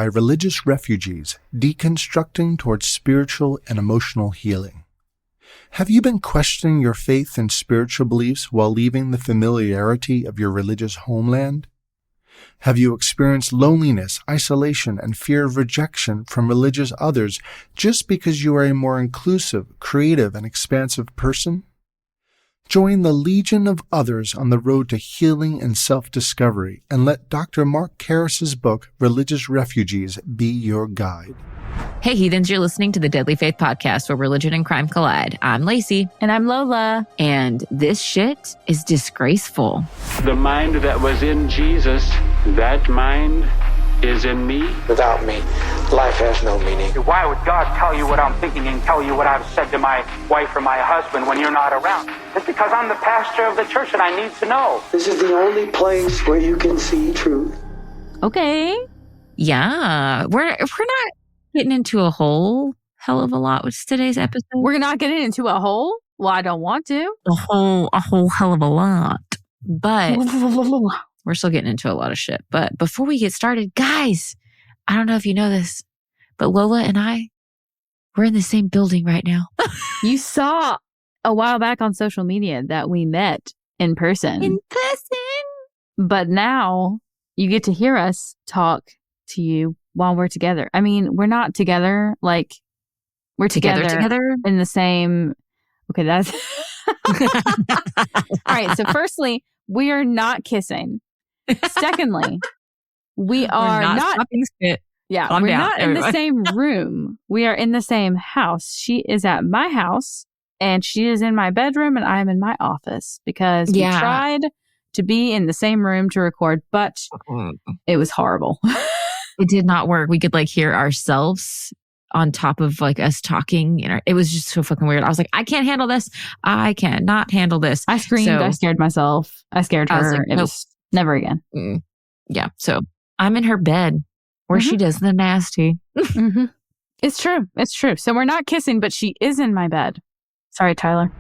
by religious refugees deconstructing towards spiritual and emotional healing. Have you been questioning your faith and spiritual beliefs while leaving the familiarity of your religious homeland? Have you experienced loneliness, isolation, and fear of rejection from religious others just because you are a more inclusive, creative, and expansive person? Join the legion of others on the road to healing and self-discovery, and let Dr. Mark Karris's book, Religious Refugees, be your guide. Hey, heathens, you're listening to the Deadly Faith Podcast, where religion and crime collide. I'm Laci. And I'm Lola. And this shit is disgraceful. The mind that was in Jesus, that mind is in me. Without me, life has no meaning. Why would God tell you what I'm thinking and tell you what I've said to my wife or my husband when you're not around? It's because I'm the pastor of the church and I need to know. This is the only place where you can see truth. Okay. Yeah, we're not getting into a whole hell of a lot with today's episode. We're not getting into a hole? Well, I don't want to. A whole hell of a lot. But we're still getting into a lot of shit. But before we get started, guys, I don't know if you know this, but Lola and we're in the same building right now. You saw a while back on social media that we met in person. In person. But now you get to hear us talk to you while we're together. I mean, we're not together, like we're together in the same. Okay, that's all right. So firstly, we are not kissing. Secondly, we are not yeah, Calm we're down, not everybody. in the same room. We are in the same house. She is at my house and she is in my bedroom and I'm in my office because we tried to be in the same room to record, but it was horrible. It did not work. We could hear ourselves on top of us talking. It was just so fucking weird. I was like, I can't handle this. I cannot handle this. I screamed. I scared myself. I scared her. It was never again. Yeah. So I'm in her bed where she does the nasty. It's true. It's true. So we're not kissing, but she is in my bed. Sorry, Tyler.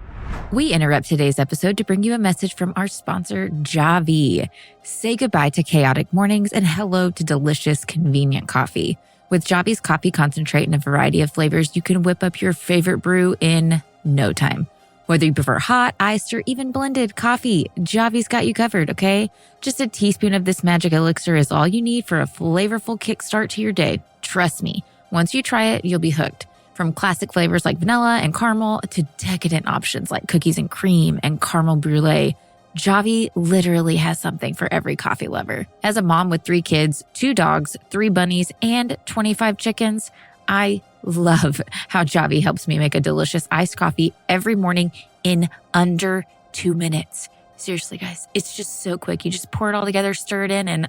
We interrupt today's episode to bring you a message from our sponsor, Javy. Say goodbye to chaotic mornings and hello to delicious, convenient coffee. With Javy's coffee concentrate in a variety of flavors, you can whip up your favorite brew in no time. Whether you prefer hot, iced, or even blended coffee, Javy's got you covered, okay? Just a teaspoon of this magic elixir is all you need for a flavorful kickstart to your day. Trust me, once you try it, you'll be hooked. From classic flavors like vanilla and caramel to decadent options like cookies and cream and caramel brulee, Javy literally has something for every coffee lover. As a mom with 3 kids, 2 dogs, 3 bunnies, and 25 chickens, I love how Javy helps me make a delicious iced coffee every morning in under 2 minutes. Seriously, guys, it's just so quick. You just pour it all together, stir it in, and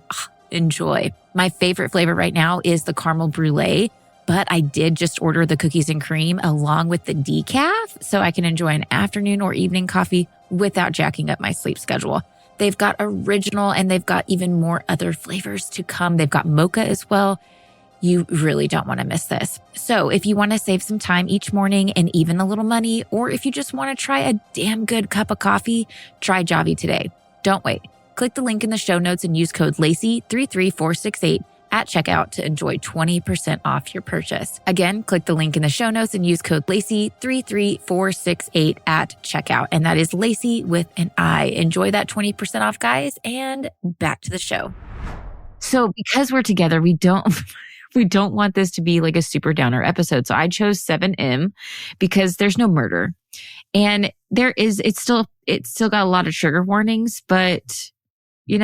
enjoy. My favorite flavor right now is the caramel brulee, but I did just order the cookies and cream along with the decaf so I can enjoy an afternoon or evening coffee without jacking up my sleep schedule. They've got original and they've got even more other flavors to come. They've got mocha as well. You really don't want to miss this. So if you want to save some time each morning and even a little money, or if you just want to try a damn good cup of coffee, try Javy today. Don't wait. Click the link in the show notes and use code LACI33468 at checkout to enjoy 20% off your purchase. Again, click the link in the show notes and use code LACI33468 at checkout. And that is Laci with an I. Enjoy that 20% off, guys, and back to the show. So because we're together, we don't want this to be like a super downer episode. So I chose 7M because there's no murder. And it's still got a lot of trigger warnings, but we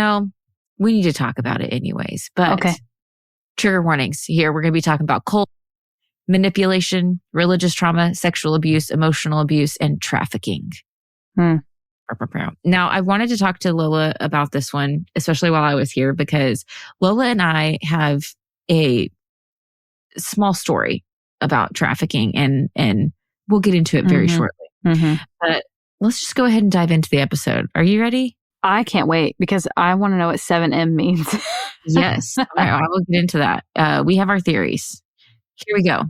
need to talk about it anyways. But okay. Trigger warnings here. We're going to be talking about cult, manipulation, religious trauma, sexual abuse, emotional abuse, and trafficking. Now, I wanted to talk to Lola about this one, especially while I was here, because Lola and I have a small story about trafficking, and we'll get into it very shortly. But let's just go ahead and dive into the episode. Are you ready? I can't wait because I want to know what 7M means. Yes, I will get into that. We have our theories. Here we go.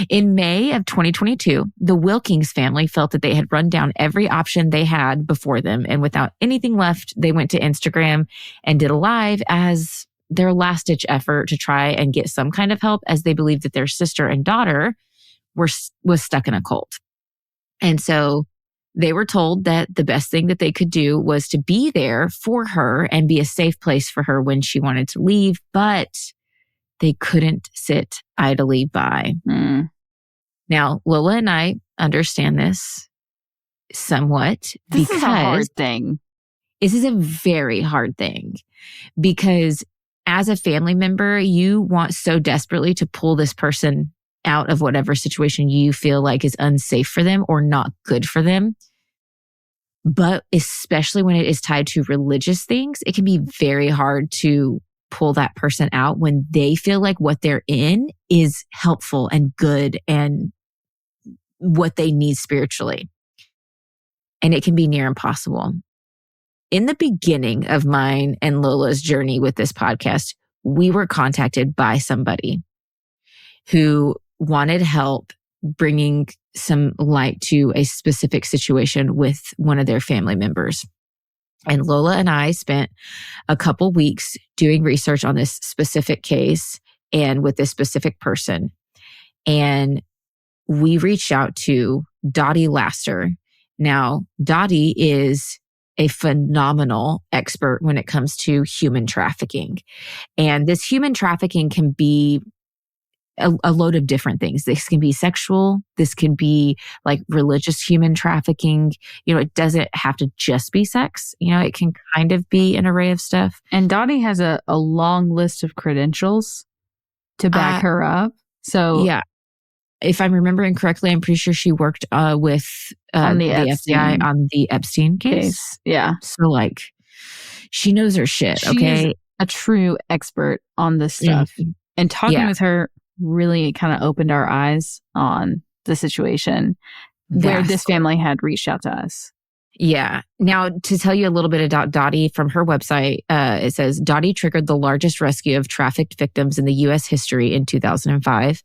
In May of 2022, the Wilkins family felt that they had run down every option they had before them, and without anything left, they went to Instagram and did a live as their last-ditch effort to try and get some kind of help, as they believed that their sister and daughter was stuck in a cult. And so they were told that the best thing that they could do was to be there for her and be a safe place for her when she wanted to leave, but they couldn't sit idly by. Now, Lola and I understand this somewhat. This is a hard thing. This is a very hard thing because as a family member, you want so desperately to pull this person out of whatever situation you feel like is unsafe for them or not good for them. But especially when it is tied to religious things, it can be very hard to pull that person out when they feel like what they're in is helpful and good and what they need spiritually. And it can be near impossible. In the beginning of mine and Lola's journey with this podcast, we were contacted by somebody who wanted help bringing some light to a specific situation with one of their family members. And Lola and I spent a couple weeks doing research on this specific case and with this specific person. And we reached out to Dottie Laster. Now, Dottie is a phenomenal expert when it comes to human trafficking. And this human trafficking can be a load of different things. This can be sexual. This can be like religious human trafficking. You know, it doesn't have to just be sex. You know, it can kind of be an array of stuff. And Dottie has a long list of credentials to back her up. So yeah, if I'm remembering correctly, I'm pretty sure she worked with on the FBI on the Epstein case. Yeah. So like, she knows her shit. She okay, is a true expert on this stuff. And talking with her really kind of opened our eyes on the situation where this family had reached out to us. Yeah. Now, to tell you a little bit about Dottie from her website, it says, Dottie triggered the largest rescue of trafficked victims in the U.S. history in 2005.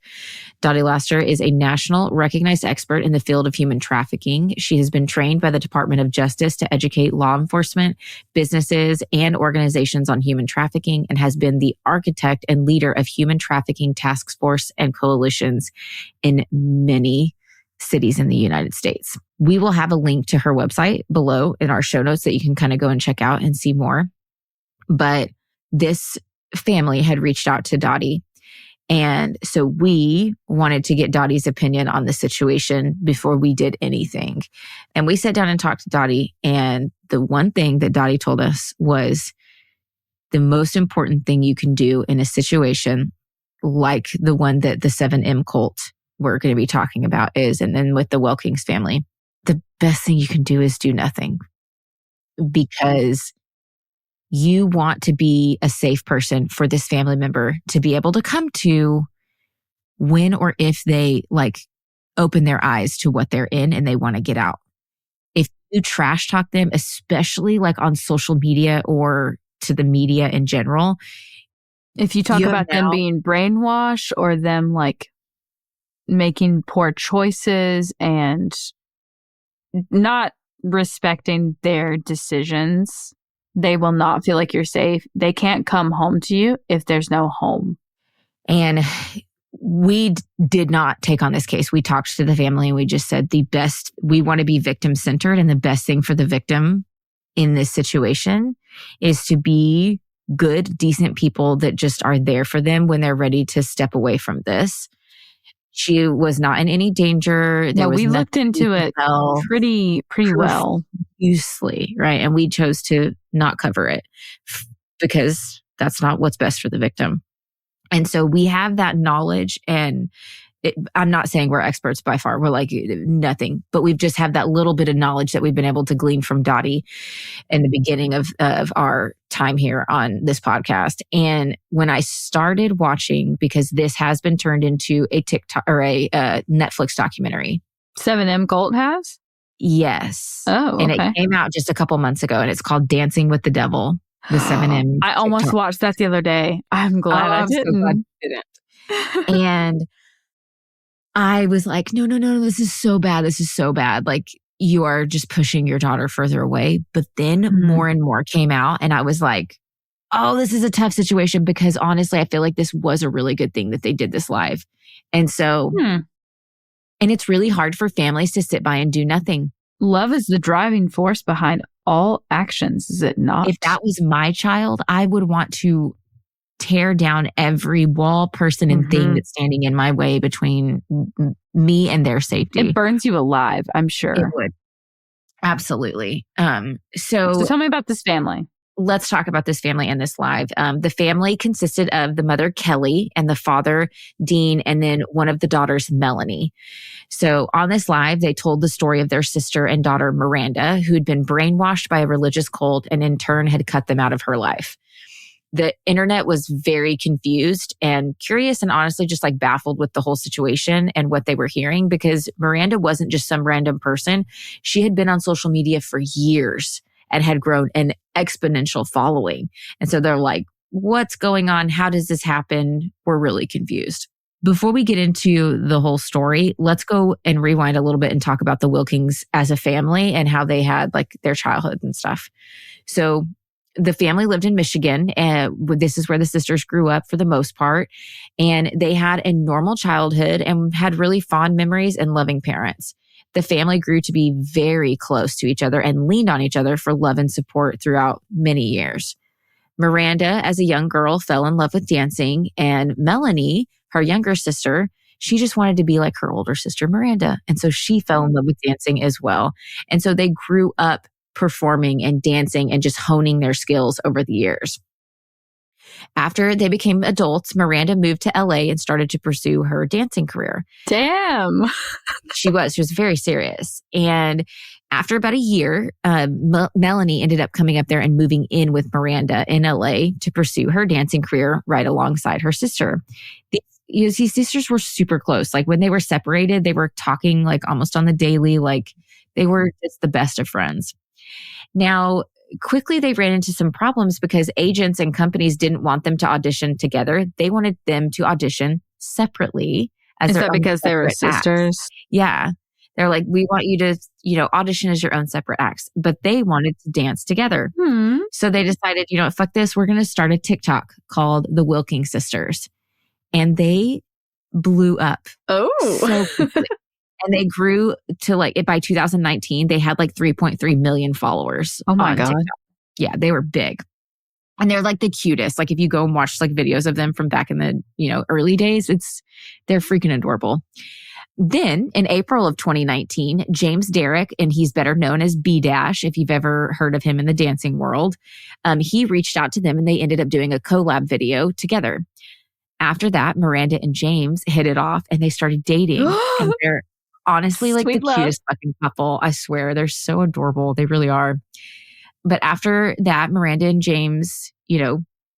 Dottie Laster is a national recognized expert in the field of human trafficking. She has been trained by the Department of Justice to educate law enforcement, businesses, and organizations on human trafficking, and has been the architect and leader of human trafficking task force and coalitions in many cities in the United States. We will have a link to her website below in our show notes that you can kind of go and check out and see more. But this family had reached out to Dottie. And so we wanted to get Dottie's opinion on the situation before we did anything. And we sat down and talked to Dottie. And the one thing that Dottie told us was the most important thing you can do in a situation like the one that the 7M cult we're going to be talking about is, and then with the Welkings family, the best thing you can do is do nothing, because you want to be a safe person for this family member to be able to come to when or if they like open their eyes to what they're in and they want to get out. If you trash talk them, especially like on social media or to the media in general, if you talk about them being brainwashed or them like making poor choices and not respecting their decisions, they will not feel like you're safe. They can't come home to you if there's no home. And we did not take on this case. We talked to the family and we just said we want to be victim centered, and the best thing for the victim in this situation is to be good, decent people that just are there for them when they're ready to step away from this. She was not in any danger. We looked into it pretty well. Profusely, right? And we chose to not cover it because that's not what's best for the victim. And so we have that knowledge, and I'm not saying we're experts by far. We're like nothing, but we've just have that little bit of knowledge that we've been able to glean from Dottie in the beginning of our time here on this podcast. And when I started watching, because this has been turned into a TikTok or a Netflix documentary. 7M Cult has? Yes. Oh, okay. And it came out just a couple months ago, and it's called Dancing with the Devil, the 7M. I almost TikTok. watched that the other day. I'm glad I didn't. So glad you didn't. And I was like, no, this is so bad. This is so bad. Like, you are just pushing your daughter further away. But then more and more came out, and I was like, oh, this is a tough situation because honestly, I feel like this was a really good thing that they did this live. And so, and it's really hard for families to sit by and do nothing. Love is the driving force behind all actions, is it not? If that was my child, I would want to tear down every wall, person, and thing that's standing in my way between me and their safety. It burns you alive, I'm sure. It would. Absolutely. So tell me about this family. Let's talk about this family and this live. The family consisted of the mother, Kelly, and the father, Dean, and then one of the daughters, Melanie. So on this live, they told the story of their sister and daughter, Miranda, who'd been brainwashed by a religious cult and in turn had cut them out of her life. The internet was very confused and curious and honestly just like baffled with the whole situation and what they were hearing because Miranda wasn't just some random person. She had been on social media for years and had grown an exponential following. And so they're like, what's going on? How does this happen? We're really confused. Before we get into the whole story, let's go and rewind a little bit and talk about the Wilkins as a family and how they had like their childhood and stuff. So the family lived in Michigan, and this is where the sisters grew up for the most part. And they had a normal childhood and had really fond memories and loving parents. The family grew to be very close to each other and leaned on each other for love and support throughout many years. Miranda, as a young girl, fell in love with dancing, and Melanie, her younger sister, she just wanted to be like her older sister, Miranda. And so she fell in love with dancing as well. And so they grew up performing and dancing and just honing their skills over the years. After they became adults, Miranda moved to LA and started to pursue her dancing career. Damn. She was very serious. And after about a year, Melanie ended up coming up there and moving in with Miranda in LA to pursue her dancing career right alongside her sister. These sisters were super close. Like when they were separated, they were talking like almost on the daily, like they were just the best of friends. Now, quickly they ran into some problems because agents and companies didn't want them to audition together. They wanted them to audition separately. Is that because they were sisters? Acts. Yeah. They're like, we want you to, audition as your own separate acts. But they wanted to dance together. So they decided, fuck this. We're going to start a TikTok called the Wilkins Sisters. And they blew up. Oh. So quickly. And they grew to by 2019, they had 3.3 million followers. Oh my God. TikTok. Yeah, they were big. And they're the cutest. If you go and watch videos of them from back in the, early days, they're freaking adorable. Then in April of 2019, James Derrick, and he's better known as B-Dash, if you've ever heard of him in the dancing world, he reached out to them and they ended up doing a collab video together. After that, Miranda and James hit it off and they started dating. And they're honestly Sweet the love. cutest fucking couple. I swear, they're so adorable. They really are. But after that, Miranda and James,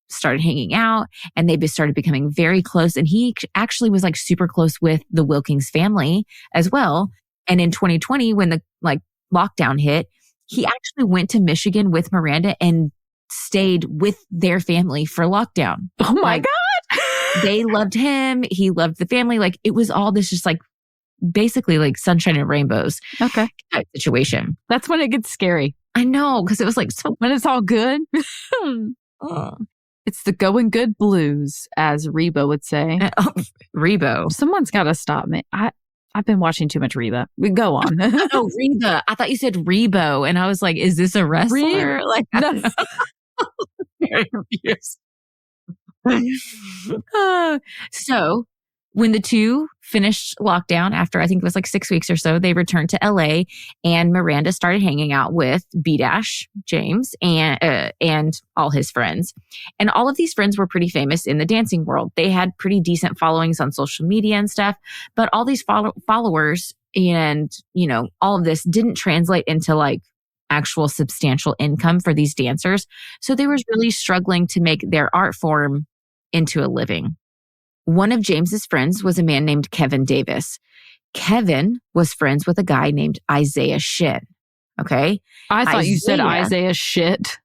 started hanging out and they started becoming very close. And he actually was super close with the Wilkins family as well. And in 2020, when the lockdown hit, he actually went to Michigan with Miranda and stayed with their family for lockdown. Oh my God. They loved him. He loved the family. It was all this just basically sunshine and rainbows. Okay. Type situation. That's when it gets scary. I know, because it was so when it's all good. It's the going good blues, as Reba would say. Rebo. Someone's got to stop me. I've been watching too much Reba. We go on. Oh, Reba. I thought you said Rebo, and I was like, is this a wrestler? No. Very confused. So when the two finished lockdown after I think it was 6 weeks or so, they returned to LA and Miranda started hanging out with B-Dash, James, and all his friends. And all of these friends were pretty famous in the dancing world. They had pretty decent followings on social media and stuff, but all these followers and, all of this didn't translate into actual substantial income for these dancers. So they were really struggling to make their art form into a living. One of James's friends was a man named Kevin Davis. Kevin was friends with a guy named Isaiah Shin. Okay? I thought you said Isaiah Shit.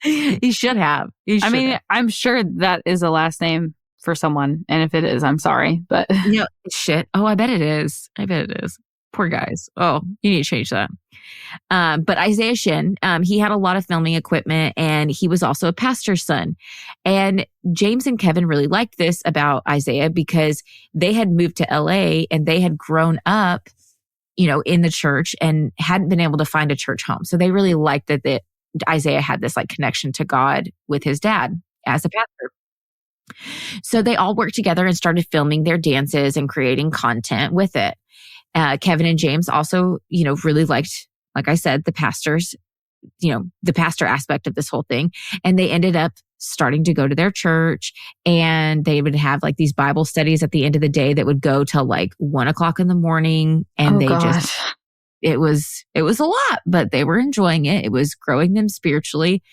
He should have. I'm sure that is a last name for someone. And if it is, I'm sorry. But shit. Oh, I bet it is. Poor guys. Oh, you need to change that. But Isaiah Shin, he had a lot of filming equipment and he was also a pastor's son. And James and Kevin really liked this about Isaiah because they had moved to LA and they had grown up, in the church and hadn't been able to find a church home. So they really liked that Isaiah had this like connection to God with his dad as a pastor. So they all worked together and started filming their dances and creating content with it. Kevin and James also, really liked, like I said, the pastors, the pastor aspect of this whole thing. And they ended up starting to go to their church and they would have like these Bible studies at the end of the day that would go till like 1:00 in the morning. And it was a lot, but they were enjoying it. It was growing them spiritually.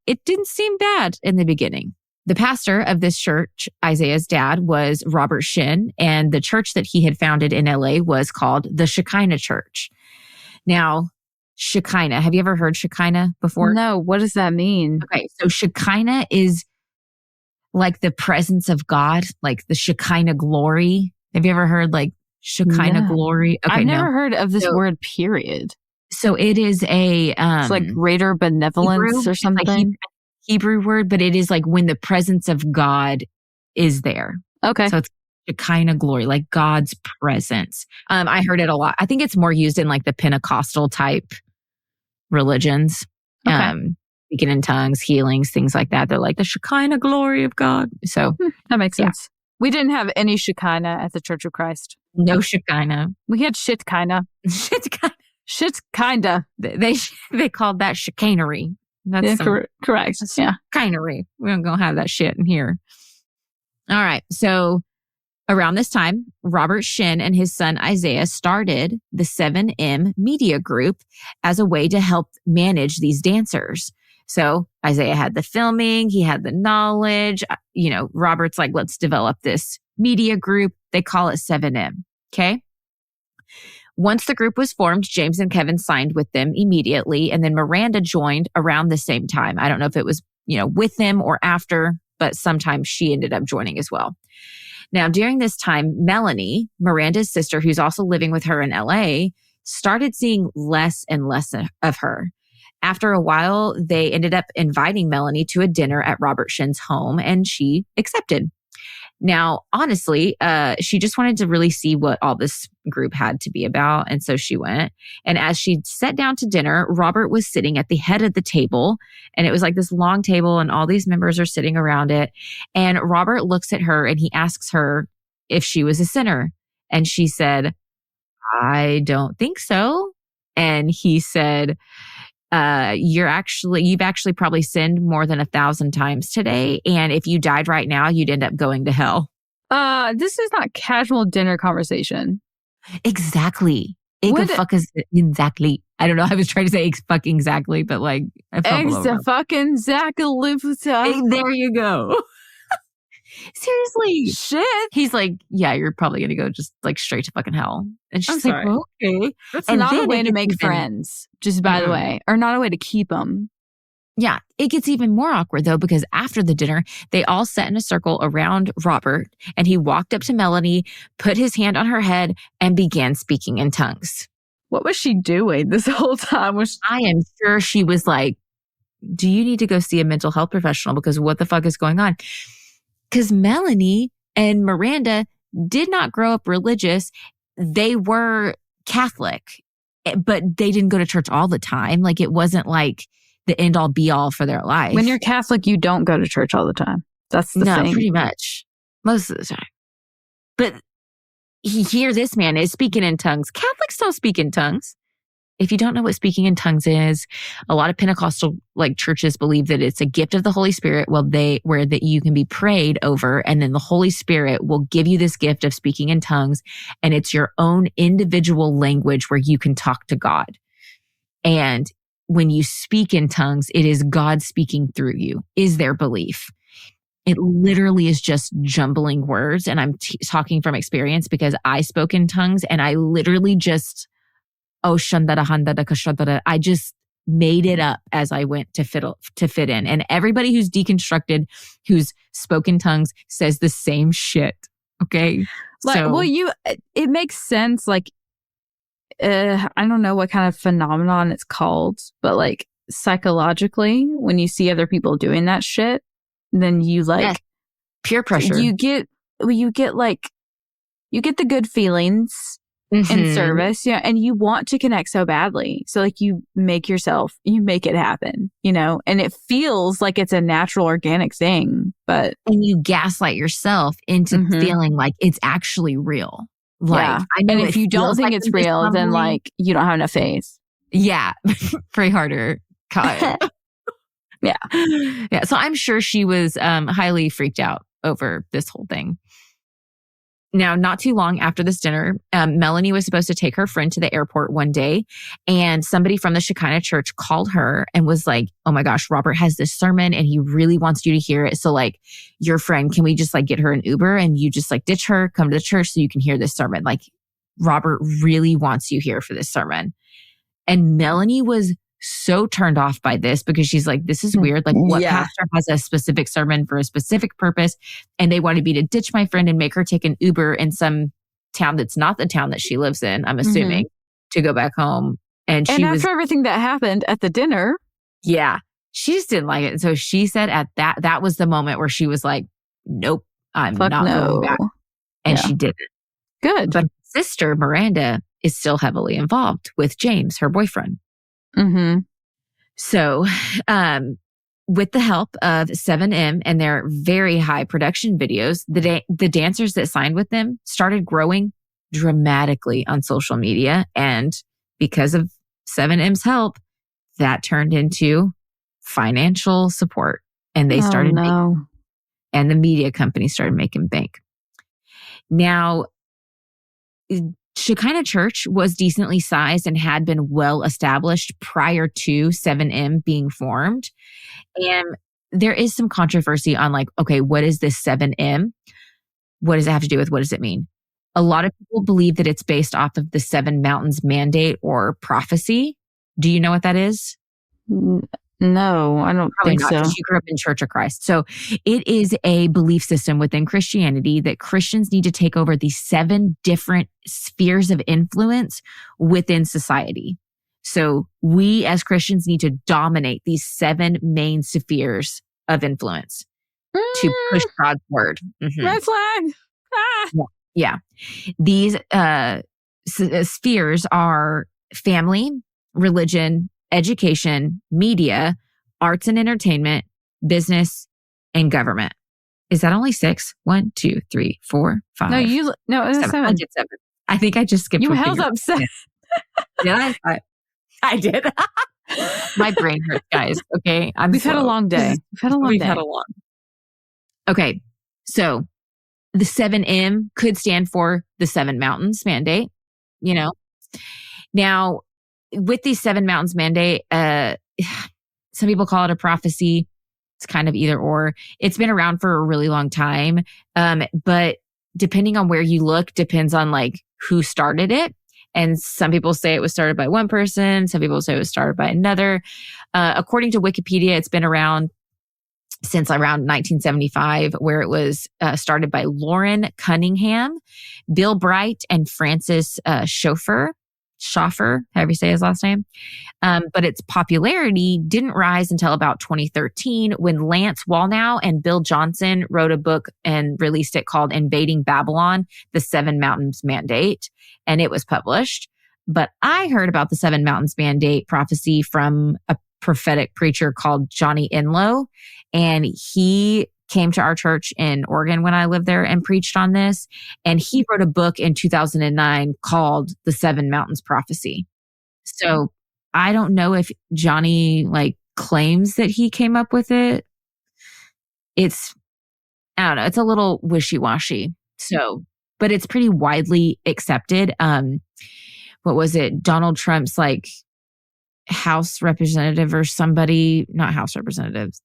It didn't seem bad in the beginning. The pastor of this church, Isaiah's dad, was Robert Shin, and the church that he had founded in LA was called the Shekinah Church. Now, Shekinah, have you ever heard Shekinah before? No, what does that mean? Okay, so Shekinah is like the presence of God, like the Shekinah glory. Have you ever heard like Shekinah glory? Okay, I've never heard of this word, period. So it is it's like greater benevolence Hebrew, or something. Like Hebrew word, but it is like when the presence of God is there. Okay. So it's Shekinah glory, like God's presence. I heard it a lot. I think it's more used in like the Pentecostal type religions. Okay. Speaking in tongues, healings, things like that. They're like the Shekinah glory of God. So that makes sense. We didn't have any Shekinah at the Church of Christ. No Shekinah. We had shit kinda. Shit kinda. They called that chicanery. That's correct. Yeah. Chicanery. We don't gonna have that shit in here. All right. So around this time, Robert Shin and his son Isaiah started the 7M Media Group as a way to help manage these dancers. So Isaiah had the filming, he had the knowledge. Robert's like, let's develop this media group. They call it 7M. Okay. Once the group was formed, James and Kevin signed with them immediately. And then Miranda joined around the same time. I don't know if it was, with them or after, but sometimes she ended up joining as well. Now, during this time, Melanie, Miranda's sister, who's also living with her in LA, started seeing less and less of her. After a while, they ended up inviting Melanie to a dinner at Robert Shin's home, and she accepted. Now, honestly, she just wanted to really see what all this group had to be about. And so she went. And as she sat down to dinner, Robert was sitting at the head of the table. And it was like this long table and all these members are sitting around it. And Robert looks at her and he asks her if she was a sinner. And she said, I don't think so. And he said, you've actually probably sinned more than 1,000 times today. And if you died right now, you'd end up going to hell. This is not casual dinner conversation. Exactly. Exactly. I don't know. I was trying to say fucking exactly, but like, fucking there you go. Seriously. Shit. He's like, yeah, you're probably going to go just like straight to fucking hell. And she's like, okay. That's not a way to make friends, just by the way, or not a way to keep them. Yeah. It gets even more awkward though, because after the dinner, they all sat in a circle around Robert and he walked up to Melanie, put his hand on her head and began speaking in tongues. What was she doing this whole time? I am sure she was like, do you need to go see a mental health professional? Because what the fuck is going on? Because Melanie and Miranda did not grow up religious. They were Catholic, but they didn't go to church all the time. Like it wasn't like the end all be all for their life. When you're Catholic, you don't go to church all the time. That's the thing. Pretty much. Most of the time. But here this man is speaking in tongues. Catholics don't speak in tongues. If you don't know what speaking in tongues is, a lot of Pentecostal churches believe that it's a gift of the Holy Spirit where you can be prayed over and then the Holy Spirit will give you this gift of speaking in tongues and it's your own individual language where you can talk to God. And when you speak in tongues, it is God speaking through you, is their belief. It literally is just jumbling words. And I'm talking from experience because I spoke in tongues and I literally just I just made it up as I went to fit in. And everybody who's deconstructed, who's spoken tongues says the same shit. Okay. It makes sense. Like I don't know what kind of phenomenon it's called, but like psychologically, when you see other people doing that shit, then you like peer pressure. You get the good feelings in service, and you want to connect so badly. So like you make it happen, and it feels like it's a natural, organic thing, and you gaslight yourself into feeling like it's actually real. Like, I know, and if you don't think it's real, then like you don't have enough faith. Yeah. Pray harder, Kyle. Yeah. Yeah. So I'm sure she was highly freaked out over this whole thing. Now, not too long after this dinner, Melanie was supposed to take her friend to the airport one day, and somebody from the Shekinah church called her and was like, oh my gosh, Robert has this sermon and he really wants you to hear it. So like, your friend, can we just like get her an Uber and you just like ditch her, come to the church so you can hear this sermon? Like, Robert really wants you here for this sermon. And Melanie was so turned off by this because she's like, this is weird. Like, what pastor has a specific sermon for a specific purpose? And they wanted me to ditch my friend and make her take an Uber in some town that's not the town that she lives in, I'm assuming, to go back home. And after everything that happened at the dinner. Yeah. She just didn't like it. And so she said that was the moment where she was like, nope, I'm not going back. And she didn't. Good. But sister Miranda is still heavily involved with James, her boyfriend. So, with the help of 7M and their very high production videos, the dancers that signed with them started growing dramatically on social media. And because of 7M's help, that turned into financial support. And they started and the media company started making bank. Now, Shekinah Church was decently sized and had been well established prior to 7M being formed. And there is some controversy on like, okay, what is this 7M? What does it have to do with? What does it mean? A lot of people believe that it's based off of the 7 Mountains mandate or prophecy. Do you know what that is? No, I don't think so. Because you grew up in Church of Christ. So it is a belief system within Christianity that Christians need to take over these 7 different spheres of influence within society. So we as Christians need to dominate these 7 main spheres of influence to push God's word. Red flag. Yeah. These spheres are family, religion, education, media, arts and entertainment, business, and government. Is that only 6? 1, 2, 3, 4, 5. No, it was 7. I did 7. I think I just skipped. You held up 7. Did I did. My brain hurts, guys. Okay, We've had a long day. We've had a long. Okay, so the 7M could stand for the 7 Mountains mandate. Now, with the 7 Mountains mandate, some people call it a prophecy. It's kind of either or. It's been around for a really long time. But depending on where you look, depends on like who started it. And some people say it was started by one person. Some people say it was started by another. According to Wikipedia, it's been around since around 1975, where it was started by Lauren Cunningham, Bill Bright, and Francis Schaffer, however you say his last name. But its popularity didn't rise until about 2013 when Lance Wallnau and Bill Johnson wrote a book and released it called Invading Babylon, the 7 Mountains Mandate, and it was published. But I heard about the 7 Mountains Mandate prophecy from a prophetic preacher called Johnny Enlow, and he came to our church in Oregon when I lived there and preached on this. And he wrote a book in 2009 called The 7 Mountains Prophecy. So I don't know if Johnny like claims that he came up with it. I don't know. It's a little wishy-washy. So, but it's pretty widely accepted. What was it? Donald Trump's like House representative or somebody, not House representatives,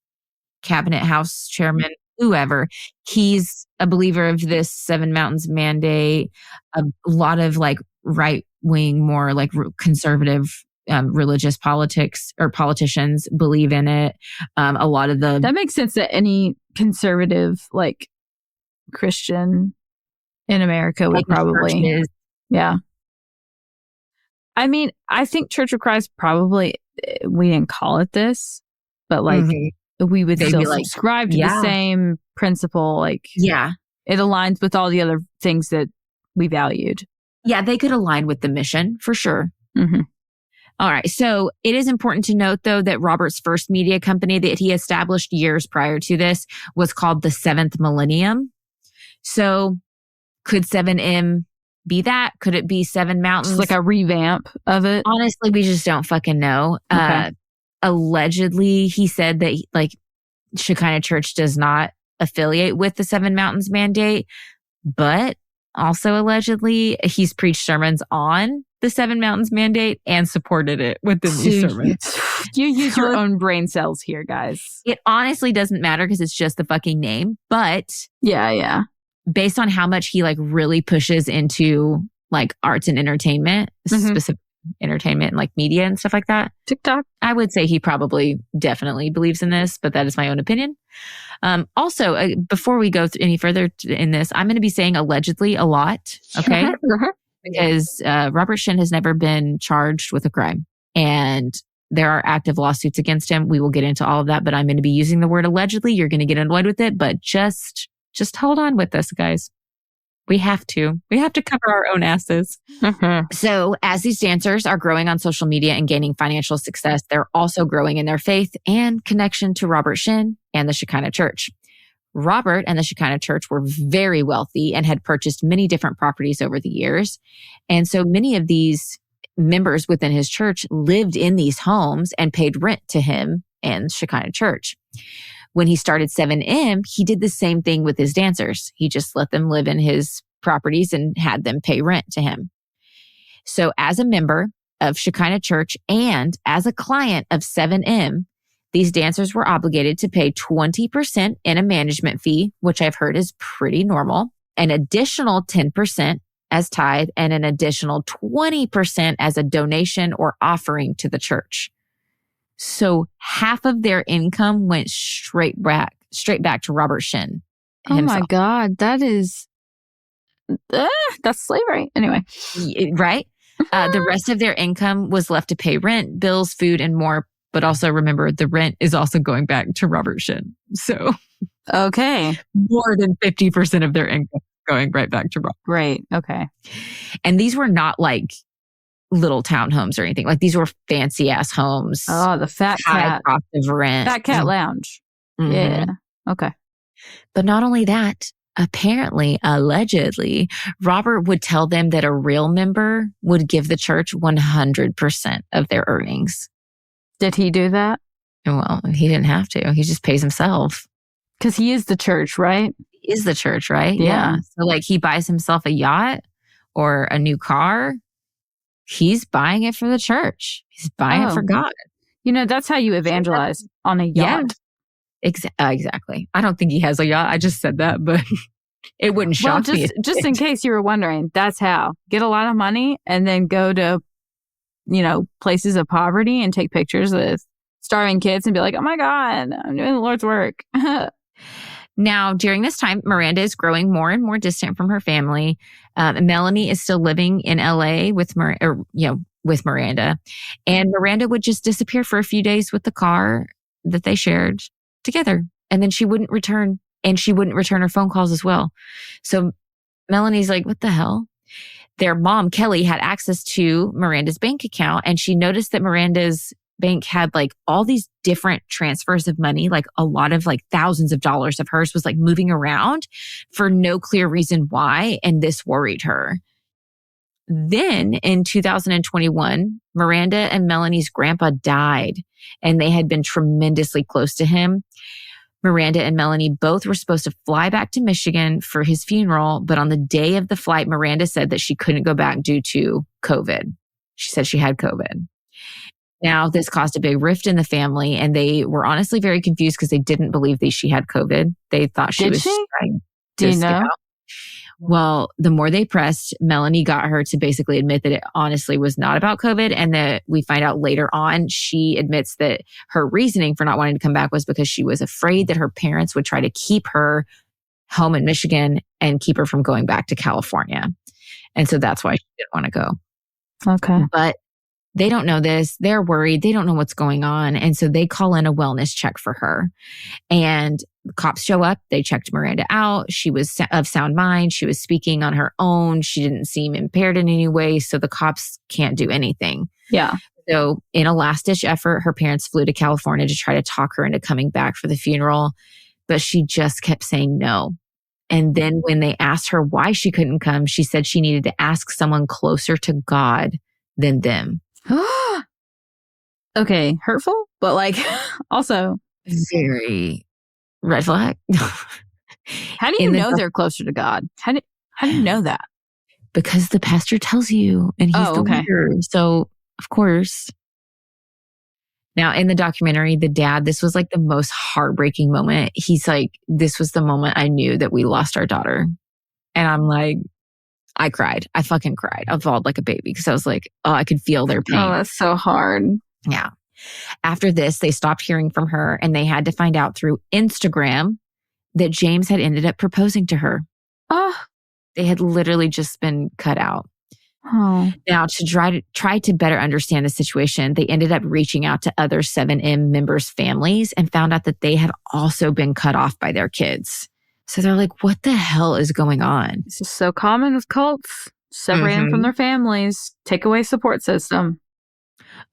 Cabinet House chairman, whoever, he's a believer of this 7 Mountains mandate. A lot of like right wing, more like conservative religious politics or politicians believe in it. A lot of that makes sense that any conservative like Christian in America would probably, yeah. I mean, I think Church of Christ probably, we didn't call it this, but like we would still subscribe to the same principle. Like, it aligns with all the other things that we valued. Yeah, they could align with the mission for sure. All right. So it is important to note, though, that Robert's first media company that he established years prior to this was called the Seventh Millennium. So could 7M be that? Could it be Seven Mountains? Just like a revamp of it? Honestly, we just don't fucking know. Okay. Allegedly, he said that like Shekinah Church does not affiliate with the Seven Mountains mandate, but also allegedly he's preached sermons on the Seven Mountains mandate and supported it within these sermons. You use your own brain cells here, guys. It honestly doesn't matter because it's just the fucking name. But yeah, based on how much he like really pushes into like arts and entertainment, specific entertainment and like media and stuff like that, TikTok, I would say he probably definitely believes in this, but that is my own opinion. Also, before we go any further in this, I'm going to be saying allegedly a lot, okay? Because Robert Shin has never been charged with a crime, and there are active lawsuits against him. We will get into all of that, but I'm going to be using the word allegedly. You're going to get annoyed with it, but just hold on with us, guys. We have to cover our own asses. So as these dancers are growing on social media and gaining financial success, they're also growing in their faith and connection to Robert Shin and the Shekinah Church. Robert and the Shekinah Church were very wealthy and had purchased many different properties over the years. And so many of these members within his church lived in these homes and paid rent to him and Shekinah Church. When he started 7M, he did the same thing with his dancers. He just let them live in his properties and had them pay rent to him. So as a member of Shekinah Church and as a client of 7M, these dancers were obligated to pay 20% in a management fee, which I've heard is pretty normal, an additional 10% as tithe, and an additional 20% as a donation or offering to the church. So half of their income went straight back to Robert Shin himself. Oh my God, that's slavery. Anyway, right? The rest of their income was left to pay rent, bills, food, and more. But also remember, the rent is also going back to Robert Shin. So, okay, more than 50% of their income going right back to Robert. Great. Okay, and these were not like little townhomes or anything. Like these were fancy ass homes. Oh, the Fat Cat, cost of rent, Fat Cat Lounge. Yeah. Okay. But not only that, apparently, allegedly, Robert would tell them that a real member would give the church 100% of their earnings. Did he do that? Well, he didn't have to. He just pays himself. Because he is the church, right? He is the church, right? Yeah. So like he buys himself a yacht or a new car. He's buying it for the church. He's buying it for God. You know, that's how you evangelize on a yacht. Yeah. Exactly. I don't think he has a yacht. I just said that, but it wouldn't shock me. Just in case you were wondering, that's how. Get a lot of money and then go to, places of poverty and take pictures with starving kids and be like, oh my God, I'm doing the Lord's work. Now, during this time, Miranda is growing more and more distant from her family. Melanie is still living in LA with Miranda. And Miranda would just disappear for a few days with the car that they shared together. And then she wouldn't return, and she wouldn't return her phone calls as well. So Melanie's like, what the hell? Their mom, Kelly, had access to Miranda's bank account, and she noticed that Miranda's bank had like all these different transfers of money, like a lot of like thousands of dollars of hers was like moving around for no clear reason why. And this worried her. Then in 2021, Miranda and Melanie's grandpa died, and they had been tremendously close to him. Miranda and Melanie both were supposed to fly back to Michigan for his funeral, but on the day of the flight, Miranda said that she couldn't go back due to COVID. She said she had COVID. Now, this caused a big rift in the family, and they were honestly very confused because they didn't believe that she had COVID. They thought she was trying to skip out. Well, the more they pressed, Melanie got her to basically admit that it honestly was not about COVID, and that we find out later on, she admits that her reasoning for not wanting to come back was because she was afraid that her parents would try to keep her home in Michigan and keep her from going back to California. And so that's why she didn't want to go. Okay. But They don't know this. They're worried. They don't know what's going on. And so they call in a wellness check for her. And the cops show up. They checked Miranda out. She was of sound mind. She was speaking on her own. She didn't seem impaired in any way. So the cops can't do anything. Yeah. So in a last-ditch effort, her parents flew to California to try to talk her into coming back for the funeral. But she just kept saying no. And then when they asked her why she couldn't come, she said she needed to ask someone closer to God than them. Okay, hurtful, but like also very red flag. How do you know they're closer to God? How do you know that? Because the pastor tells you, and he's the leader. So of course. Now in the documentary, the dad, this was like the most heartbreaking moment. He's like, this was the moment I knew that we lost our daughter. And I'm like, I cried. I fucking cried. I bawled like a baby because I was like, oh, I could feel their pain. Oh, that's so hard. Yeah. After this, they stopped hearing from her and they had to find out through Instagram that James had ended up proposing to her. Oh. They had literally just been cut out. Oh. Now, to try to better understand the situation, they ended up reaching out to other 7M members' families and found out that they had also been cut off by their kids. So they're like, what the hell is going on? This is so common with cults. Separate them from their families, take away support system.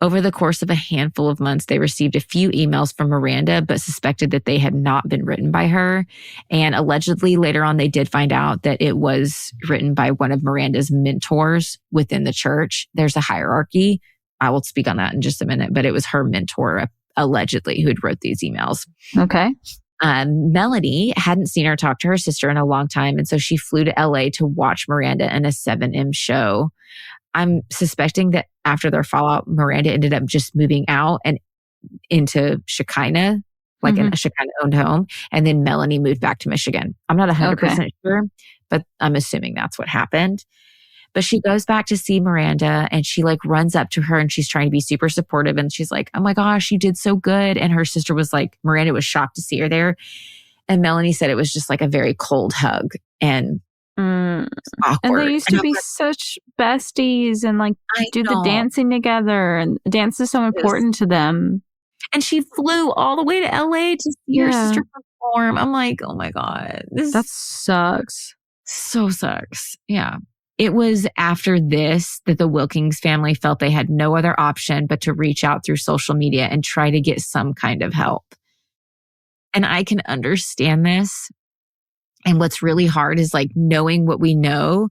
Over the course of a handful of months, they received a few emails from Miranda, but suspected that they had not been written by her. And allegedly, later on, they did find out that it was written by one of Miranda's mentors within the church. There's a hierarchy. I will speak on that in just a minute, but it was her mentor, allegedly, who had wrote these emails. Okay. Melanie hadn't seen her talk to her sister in a long time, and so she flew to LA to watch Miranda in a 7M show. I'm suspecting that after their fallout, Miranda ended up just moving out and into Shekinah, like in a Shekinah-owned home, and then Melanie moved back to Michigan. I'm not 100% sure, but I'm assuming that's what happened. But she goes back to see Miranda and she like runs up to her and she's trying to be super supportive. And she's like, oh my gosh, you did so good. And her sister was like, Miranda was shocked to see her there. And Melanie said it was just like a very cold hug and awkward. And they used to be such besties and like do the dancing together. And dance is so important to them. And she flew all the way to LA to see her sister perform. I'm like, oh my God. That sucks. So sucks. Yeah. It was after this that the Wilkins family felt they had no other option but to reach out through social media and try to get some kind of help. And I can understand this. And what's really hard is like knowing what we know.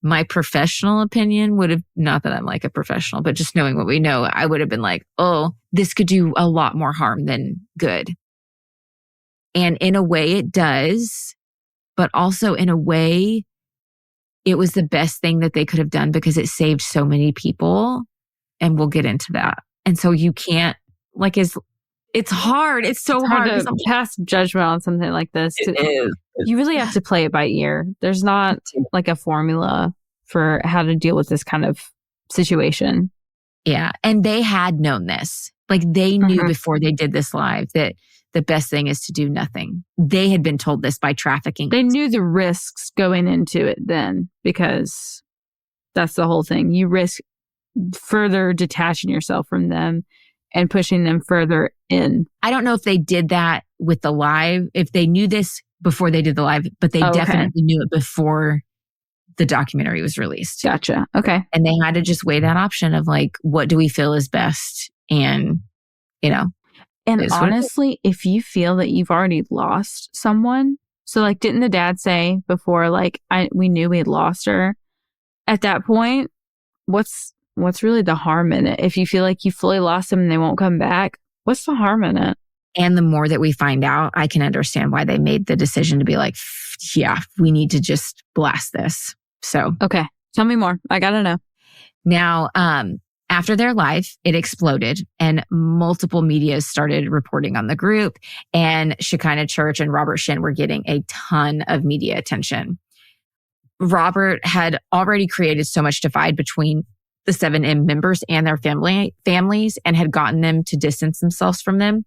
My professional opinion would have, not that I'm like a professional, but just knowing what we know, I would have been like, oh, this could do a lot more harm than good. And in a way it does, but also in a way, it was the best thing that they could have done because it saved so many people. And we'll get into that. And so you can't, like, it's hard. It's so hard to pass judgment on something like this. It is. You really have to play it by ear. There's not like a formula for how to deal with this kind of situation. Yeah. And they had known this. Like they knew before they did this live that the best thing is to do nothing. They had been told this by trafficking. They knew the risks going into it then, because that's the whole thing. You risk further detaching yourself from them and pushing them further in. I don't know if they did that with the live, if they knew this before they did the live, but they definitely knew it before the documentary was released. Gotcha. Okay. And they had to just weigh that option of like, what do we feel is best? And, you know. And honestly, if you feel that you've already lost someone, so like, didn't the dad say before, like, we knew we had lost her? At that point, what's really the harm in it? If you feel like you fully lost them and they won't come back, what's the harm in it? And the more that we find out, I can understand why they made the decision to be like, yeah, we need to just blast this. So, okay, tell me more. I gotta know. Now, after their live, it exploded and multiple media started reporting on the group, and Shekinah Church and Robert Shin were getting a ton of media attention. Robert had already created so much divide between the 7M members and their families and had gotten them to distance themselves from them.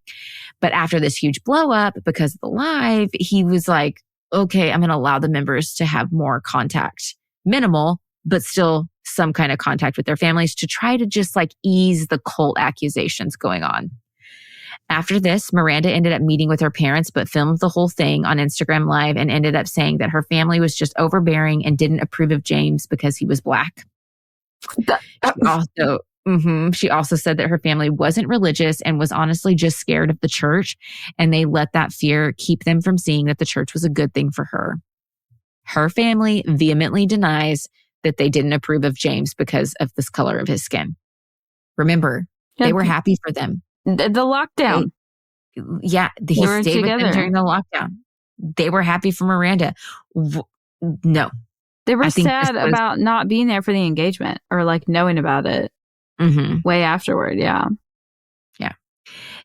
But after this huge blow up because of the live, he was like, okay, I'm going to allow the members to have more contact, minimal, but still some kind of contact with their families to try to just like ease the cult accusations going on. After this, Miranda ended up meeting with her parents, but filmed the whole thing on Instagram Live and ended up saying that her family was just overbearing and didn't approve of James because he was Black. She also said that her family wasn't religious and was honestly just scared of the church, and they let that fear keep them from seeing that the church was a good thing for her. Her family vehemently denies that they didn't approve of James because of this color of his skin. Remember, they were happy for them. The lockdown. He stayed with them during the lockdown. They were happy for Miranda. No. They were sad about not being there for the engagement or like knowing about it way afterward. Yeah. Yeah.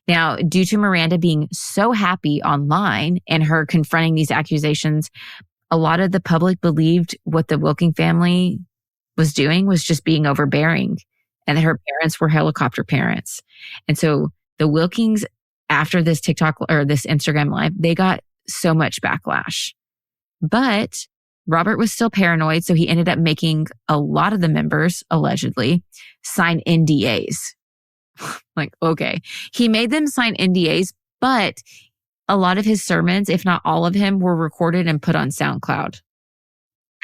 Now, due to Miranda being so happy online and her confronting these accusations, a lot of the public believed what the Wilking family was doing was just being overbearing, and that her parents were helicopter parents. And so the Wilkings, after this TikTok or this Instagram Live, they got so much backlash. But Robert was still paranoid, so he ended up making a lot of the members, allegedly, sign NDAs. Like, okay. He made them sign NDAs, but a lot of his sermons, if not all of them, were recorded and put on SoundCloud.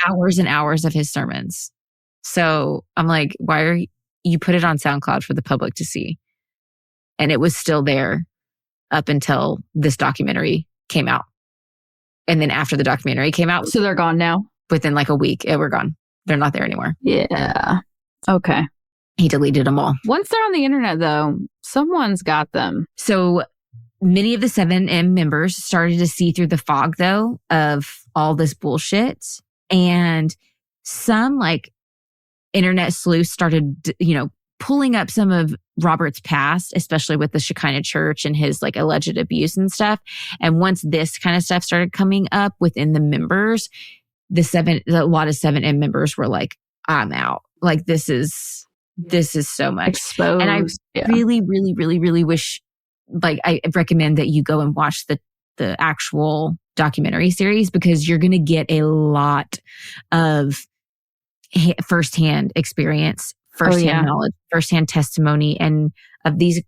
Hours and hours of his sermons. So I'm like, why are you put it on SoundCloud for the public to see? And it was still there up until this documentary came out. And then after the documentary came out. So they're gone now? Within like a week, we're gone. They're not there anymore. Yeah. Okay. He deleted them all. Once they're on the internet, though, someone's got them. So many of the 7M members started to see through the fog, though, of all this bullshit. And some like internet sleuths started, pulling up some of Robert's past, especially with the Shekinah Church and his like alleged abuse and stuff. And once this kind of stuff started coming up within the members, a lot of 7M members were like, I'm out. Like, this is so much. Exposed. And I really, really, really, really wish, like, I recommend that you go and watch the actual documentary series, because you're going to get a lot of firsthand experience, firsthand knowledge, firsthand testimony, and of these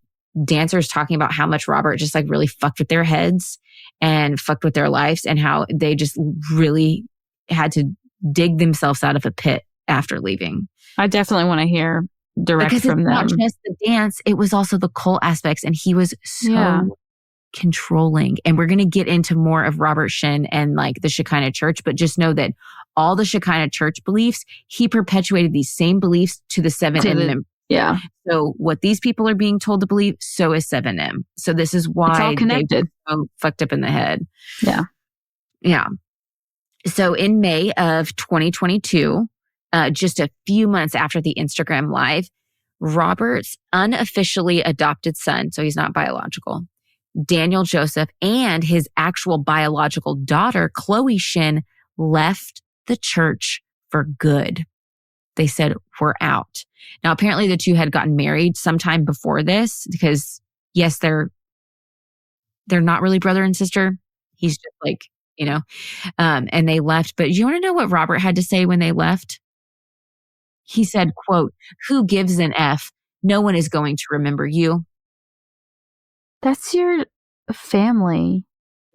dancers talking about how much Robert just like really fucked with their heads and fucked with their lives, and how they just really had to dig themselves out of a pit after leaving. I definitely want to hear direct because from them. Because it's not just the dance, it was also the cult aspects, and he was so controlling. And we're going to get into more of Robert Shin and like the Shekinah Church, but just know that all the Shekinah Church beliefs, he perpetuated these same beliefs to the 7M members. Yeah. So what these people are being told to believe, so is 7M. So this is why it's all connected. They're so fucked up in the head. Yeah. Yeah. So in May of 2022, just a few months after the Instagram Live, Robert's unofficially adopted son, so he's not biological, Daniel Joseph, and his actual biological daughter, Chloe Shin, left the church for good. They said, we're out. Now, apparently the two had gotten married sometime before this, because yes, they're not really brother and sister. He's just like, and they left. But you want to know what Robert had to say when they left? He said, quote, "Who gives an F? No one is going to remember you." That's your family.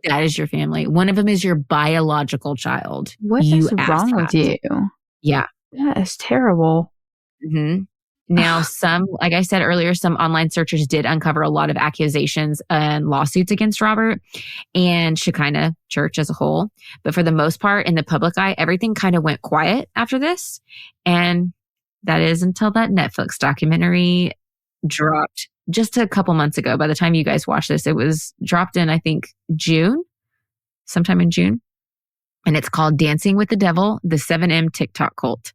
That is your family. One of them is your biological child. What is wrong with you? Yeah. That is terrible. Mm-hmm. Now, like I said earlier, some online searchers did uncover a lot of accusations and lawsuits against Robert and Shekinah Church as a whole. But for the most part, in the public eye, everything kind of went quiet after this. And that is until that Netflix documentary dropped just a couple months ago. By the time you guys watch this, it was dropped in, I think, sometime in June. And it's called Dancing with the Devil, the 7M TikTok Cult.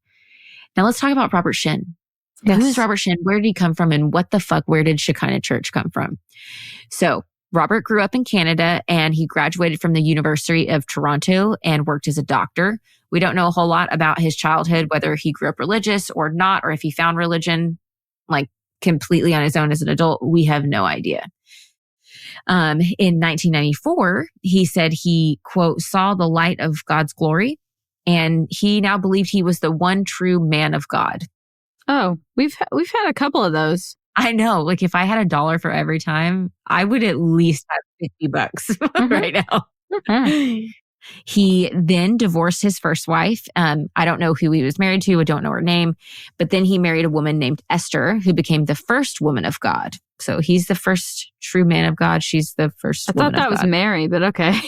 Now let's talk about Robert Shin. Yes. Who is Robert Shin? Where did he come from? And what the fuck, where did Shekinah Church come from? So Robert grew up in Canada, and he graduated from the University of Toronto and worked as a doctor. We don't know a whole lot about his childhood, whether he grew up religious or not, or if he found religion like completely on his own as an adult. We have no idea. In 1994, he said he, quote, saw the light of God's glory And he now believed he was the one true man of God. Oh, we've had a couple of those. I know. Like if I had $1 for every time, I would at least have $50 right now. Mm-hmm. He then divorced his first wife. I don't know who he was married to. I don't know her name. But then he married a woman named Esther, who became the first woman of God. So he's the first true man of God. She's the first woman of God. I thought that was Mary, but okay.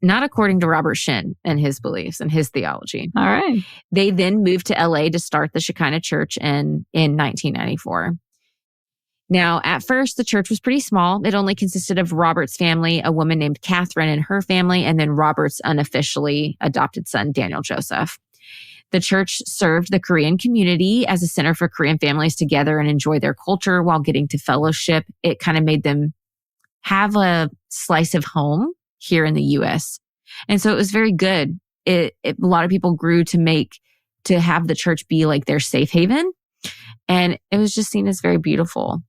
Not according to Robert Shin and his beliefs and his theology. All right. They then moved to LA to start the Shekinah Church in 1994. Now, at first, the church was pretty small. It only consisted of Robert's family, a woman named Catherine and her family, and then Robert's unofficially adopted son, Daniel Joseph. The church served the Korean community as a center for Korean families to gather and enjoy their culture while getting to fellowship. It kind of made them have a slice of home here in the U.S. And so it was very good. A lot of people grew to have the church be like their safe haven. And it was just seen as very beautiful.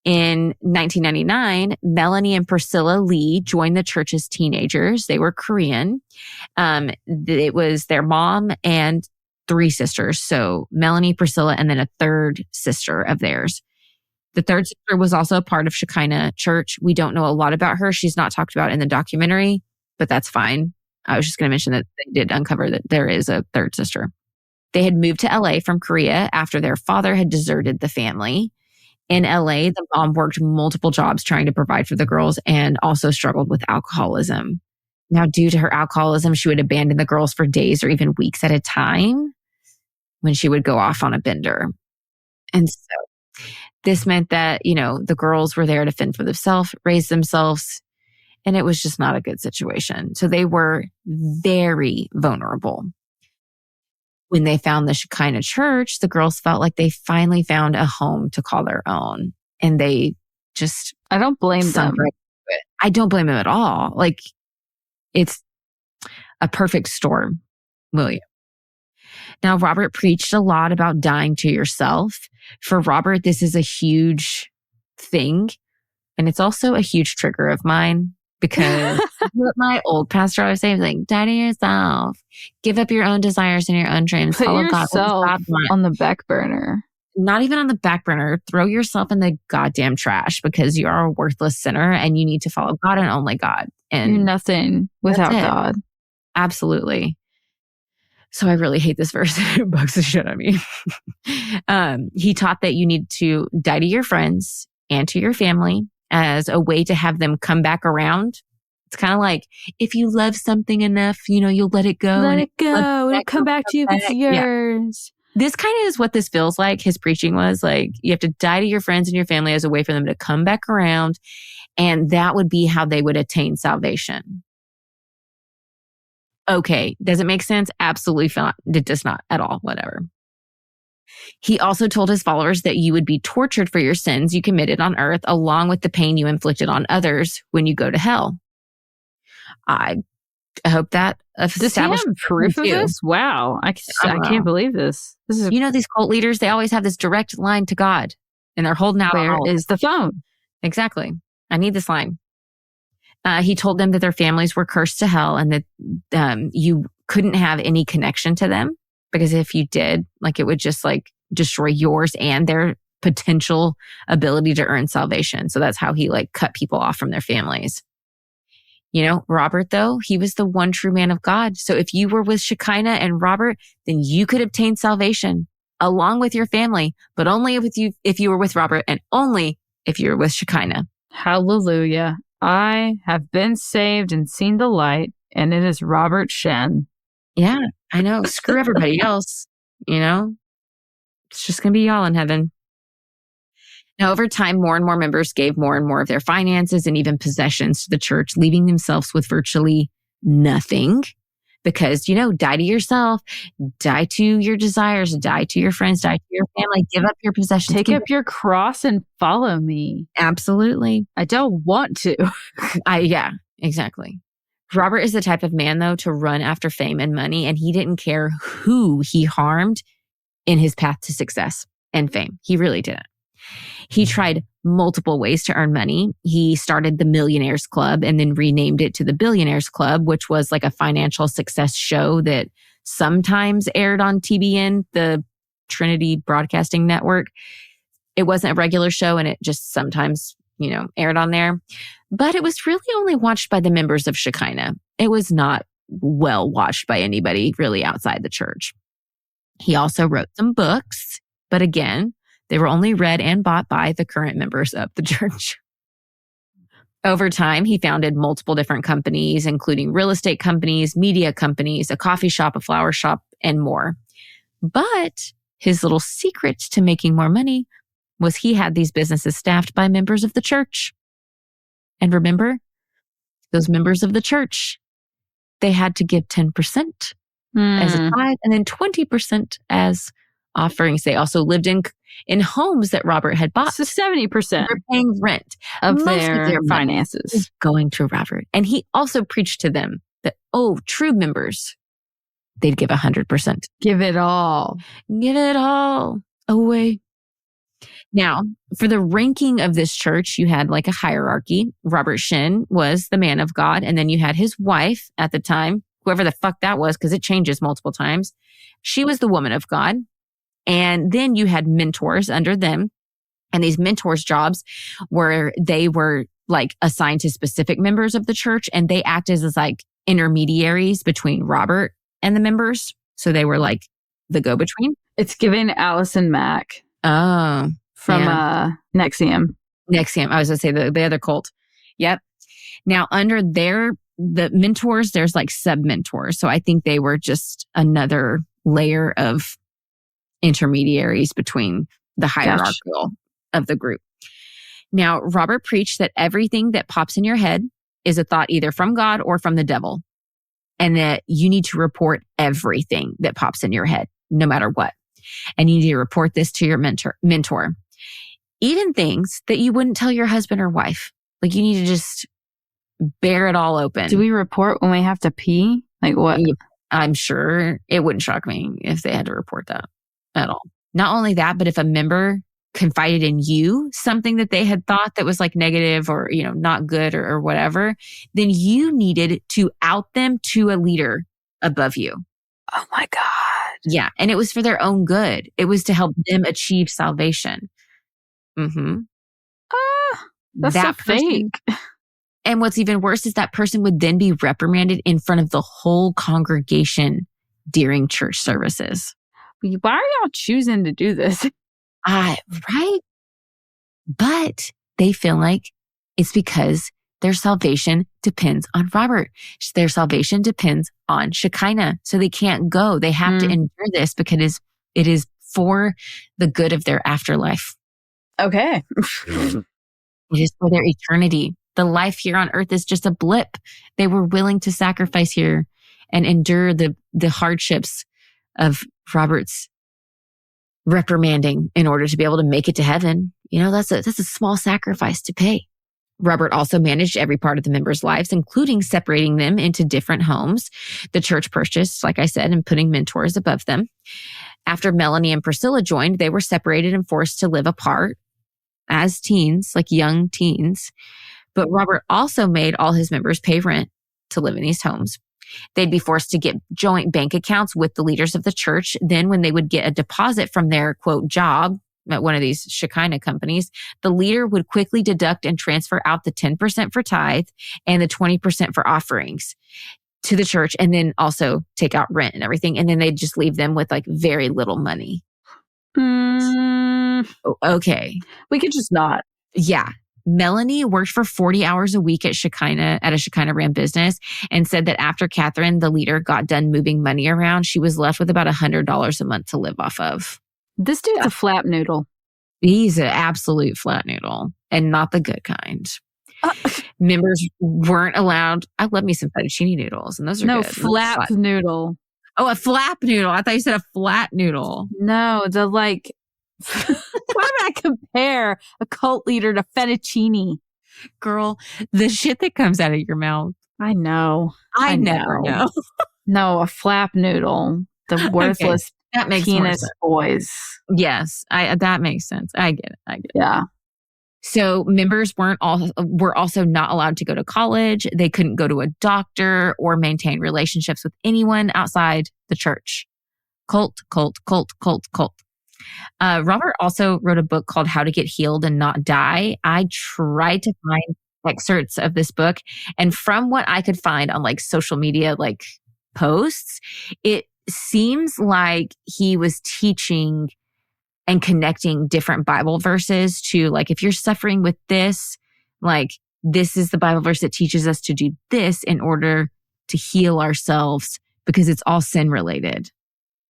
In 1999, Melanie and Priscilla Lee joined the church as teenagers. They were Korean. It was their mom and 3 sisters. So Melanie, Priscilla, and then a third sister of theirs. The third sister was also a part of Shekinah Church. We don't know a lot about her. She's not talked about in the documentary, but that's fine. I was just going to mention that they did uncover that there is a third sister. They had moved to LA from Korea after their father had deserted the family. In LA, the mom worked multiple jobs trying to provide for the girls and also struggled with alcoholism. Now, due to her alcoholism, she would abandon the girls for days or even weeks at a time when she would go off on a bender. And so this meant that, the girls were there to fend for themselves, raise themselves, and it was just not a good situation. So they were very vulnerable. When they found the Shekinah Church, the girls felt like they finally found a home to call their own. And they just... I don't blame them. I don't blame them at all. Like, it's a perfect storm, William. Now, Robert preached a lot about dying to yourself. For Robert, this is a huge thing. And it's also a huge trigger of mine. Because what my old pastor always say, like, die to yourself. Give up your own desires and your own dreams. Put yourself on the back burner. Not even on the back burner. Throw yourself in the goddamn trash because you are a worthless sinner and you need to follow God and only God. And you're nothing without God. Absolutely. So I really hate this verse. It bugs the shit out of me. He taught that you need to die to your friends and to your family as a way to have them come back around. It's kind of like, if you love something enough, you'll let it go. Let it go. It'll come back to you if it's yours. Yeah. This kind of is what this feels like. His preaching was like, you have to die to your friends and your family as a way for them to come back around. And that would be how they would attain salvation. Okay. Does it make sense? Absolutely not. It does not at all. Whatever. He also told his followers that you would be tortured for your sins you committed on earth, along with the pain you inflicted on others when you go to hell. I hope that does he have proof of this? Wow. I can't believe this. This is these cult leaders, they always have this direct line to God and they're holding out. Where is the phone? Exactly. I need this line. He told them that their families were cursed to hell and that you couldn't have any connection to them. Because if you did, it would just destroy yours and their potential ability to earn salvation. So that's how he cut people off from their families. Robert, though, he was the one true man of God. So if you were with Shekinah and Robert, then you could obtain salvation along with your family, but only if you were with Robert and only if you were with Shekinah. Hallelujah. I have been saved and seen the light, and it is Robert Shen. Yeah, I know. Screw everybody else, It's just going to be y'all in heaven. Now, over time, more and more members gave more and more of their finances and even possessions to the church, leaving themselves with virtually nothing. Because, die to yourself, die to your desires, die to your friends, die to your family, give up your possessions. Take up your cross and follow me. Absolutely. I don't want to. Yeah, exactly. Robert is the type of man, though, to run after fame and money, and he didn't care who he harmed in his path to success and fame. He really didn't. He tried multiple ways to earn money. He started the Millionaires Club and then renamed it to the Billionaires Club, which was like a financial success show that sometimes aired on TBN, the Trinity Broadcasting Network. It wasn't a regular show and it just sometimes, aired on there. But it was really only watched by the members of Shekinah. It was not well watched by anybody really outside the church. He also wrote some books, but again, they were only read and bought by the current members of the church. Over time, he founded multiple different companies, including real estate companies, media companies, a coffee shop, a flower shop, and more. But his little secret to making more money was he had these businesses staffed by members of the church. And remember, those members of the church, they had to give 10% as a tithe and then 20% as offerings. They also lived in homes that Robert had bought. So 70%. They're paying rent. Of Most their finances is going to Robert. And he also preached to them that, true members, they'd give 100%. Give it all. Give it all away. Now, for the ranking of this church, you had like a hierarchy. Robert Shin was the man of God. And then you had his wife at the time, whoever the fuck that was, because it changes multiple times. She was the woman of God. And then you had mentors under them. And these mentors' jobs were, they were like assigned to specific members of the church. And they acted as like intermediaries between Robert and the members. So they were like the go-between. It's given Allison Mack. Oh. From NXIVM. NXIVM. I was going to say the other cult. Yep. Now, under the mentors, there's like sub-mentors. So I think they were just another layer of intermediaries between the hierarchical of the group. Now, Robert preached that everything that pops in your head is a thought either from God or from the devil, and that you need to report everything that pops in your head, no matter what. And you need to report this to your mentor. Even things that you wouldn't tell your husband or wife. Like you need to just bear it all open. Do we report when we have to pee? Like what? I'm sure it wouldn't shock me if they had to report that at all. Not only that, but if a member confided in you something that they had thought that was like negative or, not good or whatever, then you needed to out them to a leader above you. Oh my God. Yeah. And it was for their own good. It was to help them achieve salvation. Mm-hmm. That's so fake. And what's even worse is that person would then be reprimanded in front of the whole congregation during church services. Why are y'all choosing to do this? Right? But they feel like it's because their salvation depends on Robert. Their salvation depends on Shekinah. So they can't go. They have to endure this because it is for the good of their afterlife. Okay. It is for their eternity. The life here on earth is just a blip. They were willing to sacrifice here and endure the hardships of Robert's reprimanding in order to be able to make it to heaven. That's a small sacrifice to pay. Robert also managed every part of the members' lives, including separating them into different homes. The church purchased, like I said, and putting mentors above them. After Melanie and Priscilla joined, they were separated and forced to live apart as teens, like young teens. But Robert also made all his members pay rent to live in these homes. They'd be forced to get joint bank accounts with the leaders of the church. Then when they would get a deposit from their, quote, job at one of these Shekinah companies, the leader would quickly deduct and transfer out the 10% for tithe and the 20% for offerings to the church, and then also take out rent and everything. And then they'd just leave them with like very little money. Okay. We could just not. Yeah. Melanie worked for 40 hours a week at a Shekinah ran business, and said that after Catherine, the leader, got done moving money around, she was left with about $100 a month to live off of. This dude's a flap noodle. He's an absolute flat noodle, and not the good kind. Members weren't allowed. I love me some fettuccine noodles, and those are good. Flap noodle. Oh, a flap noodle. I thought you said a flat noodle. No, the like... Why would I compare a cult leader to fettuccine? Girl, the shit that comes out of your mouth. I know. I know. No, a flap noodle. The worthless that makes more penis sense. boys. Yes, that makes sense. I get it. Yeah. So members were also not allowed to go to college. They couldn't go to a doctor or maintain relationships with anyone outside the church. Cult. Robert also wrote a book called How to Get Healed and Not Die. I tried to find excerpts of this book, and from what I could find on like social media, like posts, it seems like he was teaching and connecting different Bible verses to like, if you're suffering with this, like this is the Bible verse that teaches us to do this in order to heal ourselves because it's all sin related.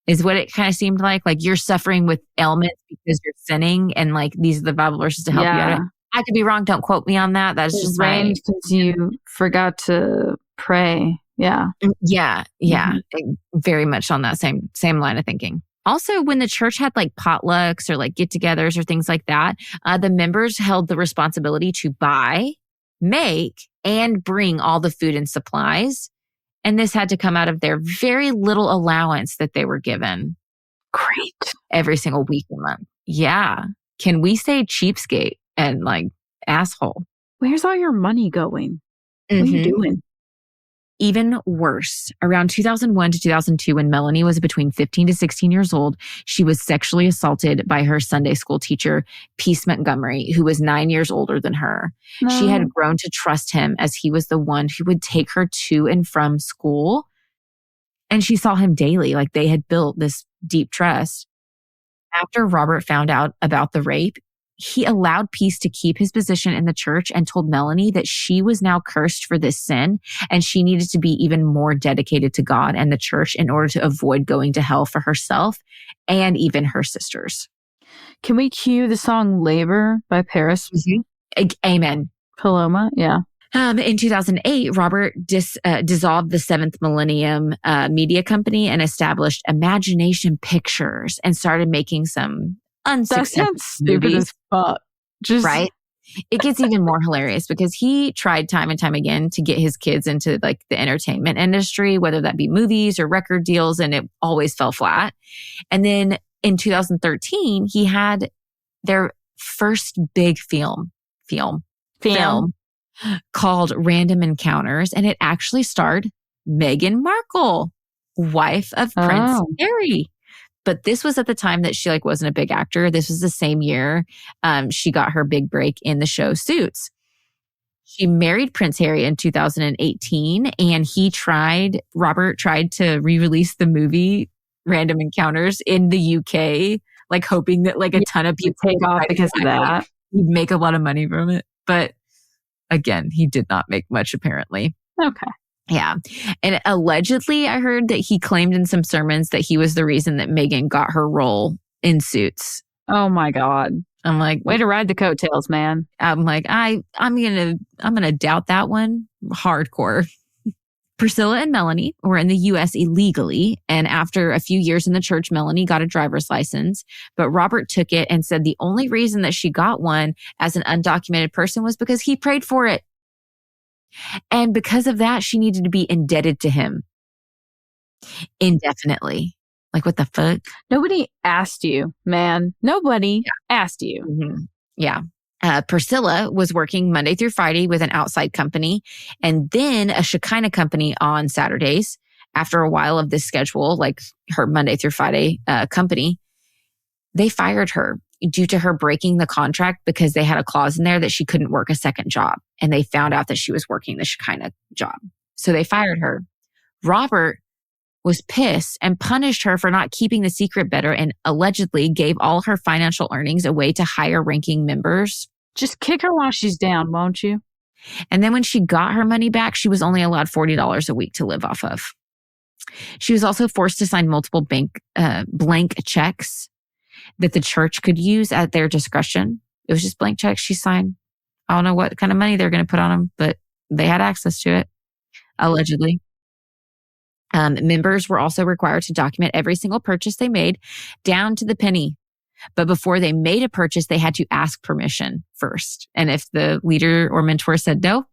Is what it kind of seemed like. Like you're suffering with ailments because you're sinning, and like these are the Bible verses to help you out of it. I could be wrong. Don't quote me on that. That's just because you forgot to pray. Yeah. Yeah. Very much on that same line of thinking. Also, when the church had like potlucks or like get-togethers or things like that, the members held the responsibility to buy, make, and bring all the food and supplies. And this had to come out of their very little allowance that they were given. Great. Every single week and month. Yeah. Can we say cheapskate and like asshole? Where's all your money going? What are you doing? Even worse, around 2001 to 2002, when Melanie was between 15 to 16 years old, she was sexually assaulted by her Sunday school teacher, Peace Montgomery, who was 9 years older than her. No. She had grown to trust him as he was the one who would take her to and from school. And she saw him daily, like they had built this deep trust. After Robert found out about the rape, he allowed Peace to keep his position in the church and told Melanie that she was now cursed for this sin and she needed to be even more dedicated to God and the church in order to avoid going to hell for herself and even her sisters. Can we cue the song Labor by Paris? Mm-hmm. Amen. Paloma, yeah. In 2008, Robert dissolved the Seventh Millennium Media Company and established Imagination Pictures and started making some unsuccessful movies. Stupid as fuck. Right? It gets even more hilarious because he tried time and time again to get his kids into like the entertainment industry, whether that be movies or record deals, and it always fell flat. And then in 2013, he had their first big film called Random Encounters, and it actually starred Meghan Markle, wife of Prince Harry. But this was at the time that she like wasn't a big actor. This was the same year she got her big break in the show Suits. She married Prince Harry in 2018, and Robert tried to re-release the movie Random Encounters in the UK, like hoping that like a ton of people take off because of that. He'd make a lot of money from it. But again, he did not make much apparently. Okay. Yeah. And allegedly, I heard that he claimed in some sermons that he was the reason that Meghan got her role in Suits. Oh my God. I'm like, way to ride the coattails, man. I'm like, I'm gonna doubt that one hardcore. Priscilla and Melanie were in the US illegally, and after a few years in the church, Melanie got a driver's license, but Robert took it and said the only reason that she got one as an undocumented person was because he prayed for it. And because of that, she needed to be indebted to him indefinitely. Like, what the fuck? Nobody asked you, man. Nobody asked you. Mm-hmm. Yeah. Priscilla was working Monday through Friday with an outside company and then a Shekinah company on Saturdays. After a while of this schedule, like her Monday through Friday company, they fired her due to her breaking the contract because they had a clause in there that she couldn't work a second job. And they found out that she was working the Shekinah job. So they fired her. Robert was pissed and punished her for not keeping the secret better and allegedly gave all her financial earnings away to higher ranking members. Just kick her while she's down, won't you? And then when she got her money back, she was only allowed $40 a week to live off of. She was also forced to sign multiple blank checks that the church could use at their discretion. It was just blank checks she signed. I don't know what kind of money they're going to put on them, but they had access to it, allegedly. Members were also required to document every single purchase they made down to the penny. But before they made a purchase, they had to ask permission first. And if the leader or mentor said no,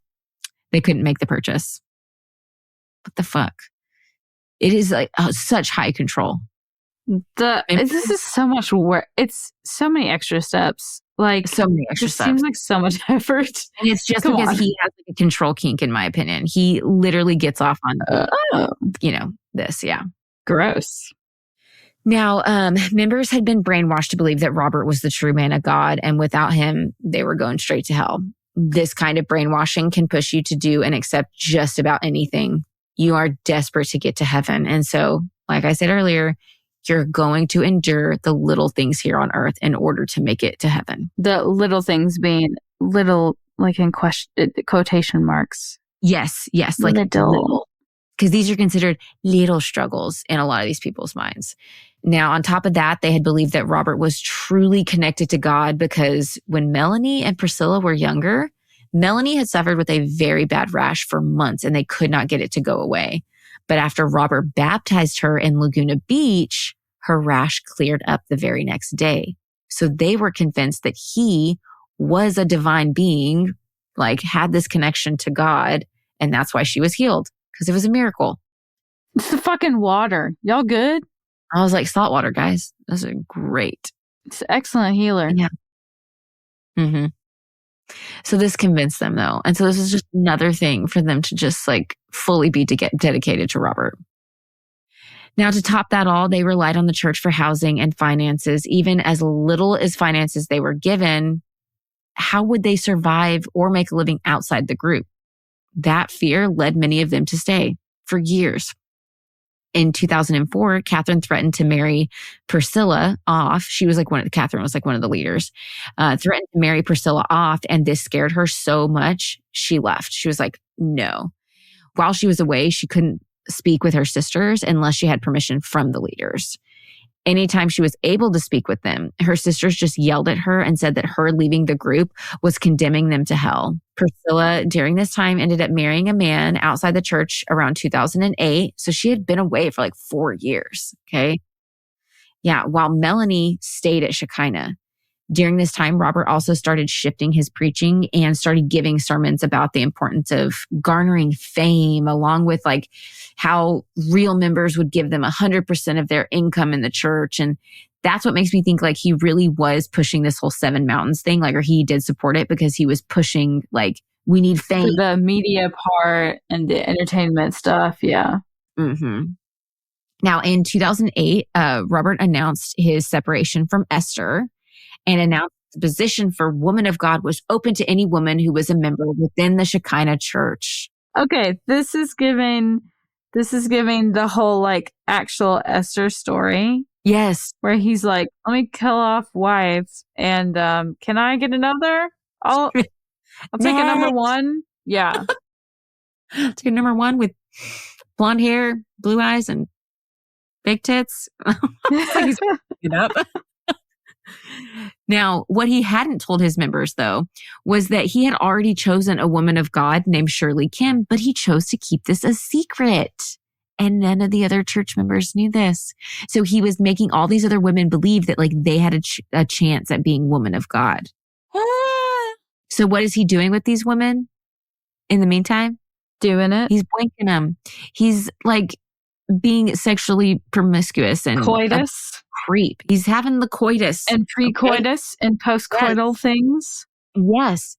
they couldn't make the purchase. What the fuck? It is like such high control. This is so much work. It's so many extra steps. Like, so many extra steps. Seems like so much effort. And it's just because he has like a control kink, in my opinion. He literally gets off on, this. Yeah. Gross. Now, members had been brainwashed to believe that Robert was the true man of God, and without him, they were going straight to hell. This kind of brainwashing can push you to do and accept just about anything. You are desperate to get to heaven. And so, like I said earlier, you're going to endure the little things here on earth in order to make it to heaven. The little things being little, like in quotation marks. Yes. Like little. Because these are considered little struggles in a lot of these people's minds. Now, on top of that, they had believed that Robert was truly connected to God because when Melanie and Priscilla were younger, Melanie had suffered with a very bad rash for months and they could not get it to go away. But after Robert baptized her in Laguna Beach, her rash cleared up the very next day. So they were convinced that he was a divine being, like had this connection to God, and that's why she was healed. Because it was a miracle. It's the fucking water. Y'all good? I was like, salt water, guys. Those are great. It's an excellent healer. Yeah. Mm-hmm. So this convinced them, though. And so this is just another thing for them to just like fully be dedicated to Robert. Now, to top that all, they relied on the church for housing and finances. Even as little as finances they were given, how would they survive or make a living outside the group? That fear led many of them to stay for years. In 2004, Catherine threatened to marry Priscilla off. She was like Catherine was like one of the leaders, threatened to marry Priscilla off. And this scared her so much, she left. She was like, no. While she was away, she couldn't speak with her sisters unless she had permission from the leaders. Anytime she was able to speak with them, her sisters just yelled at her and said that her leaving the group was condemning them to hell. Priscilla, during this time, ended up marrying a man outside the church around 2008. So she had been away for like 4 years. Okay. Yeah. While Melanie stayed at Shekinah. During this time, Robert also started shifting his preaching and started giving sermons about the importance of garnering fame, along with like how real members would give them 100% of their income in the church. And that's what makes me think like he really was pushing this whole 7 Mountains thing, like, or he did support it because he was pushing like, we need fame. The media part and the entertainment stuff. Yeah. Mm-hmm. Now in 2008, Robert announced his separation from Esther and announced the position for woman of God was open to any woman who was a member within the Shekinah church. Okay, this is giving the whole like actual Esther story. Yes. Where he's like, let me kill off wives and can I get another? I'll take a number one. Yeah. Take a number one with blonde hair, blue eyes, and big tits. It's like he's it up. Now, what he hadn't told his members, though, was that he had already chosen a woman of God named Shirley Kim, but he chose to keep this a secret. And none of the other church members knew this. So he was making all these other women believe that like they had a chance at being woman of God. So what is he doing with these women in the meantime? Doing it. He's blinking them. He's like being sexually promiscuous and coitus. Creep. He's having the coitus. And pre-coitus and post-coital things. Yes.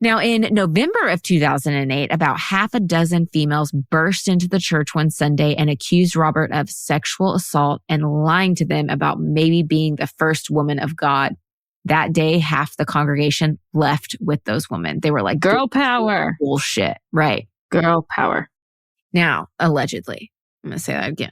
Now, in November of 2008, about half a dozen females burst into the church one Sunday and accused Robert of sexual assault and lying to them about maybe being the first woman of God. That day, half the congregation left with those women. They were like, girl power. Bullshit. Right. Girl power. Now, allegedly. I'm going to say that again.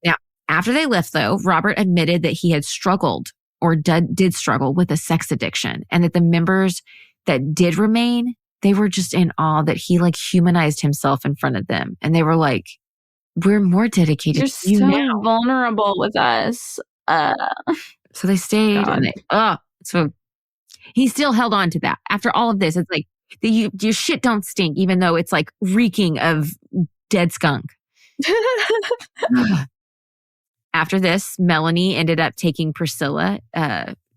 Now, after they left, though, Robert admitted that he had struggled or did struggle with a sex addiction and that the members that did remain, they were just in awe that he like humanized himself in front of them. And they were like, we're more dedicated to you so now. Vulnerable with us. So they stayed. And so he still held on to that. After all of this, it's like, your shit don't stink, even though it's like reeking of dead skunk. After this, Melanie ended up taking Priscilla,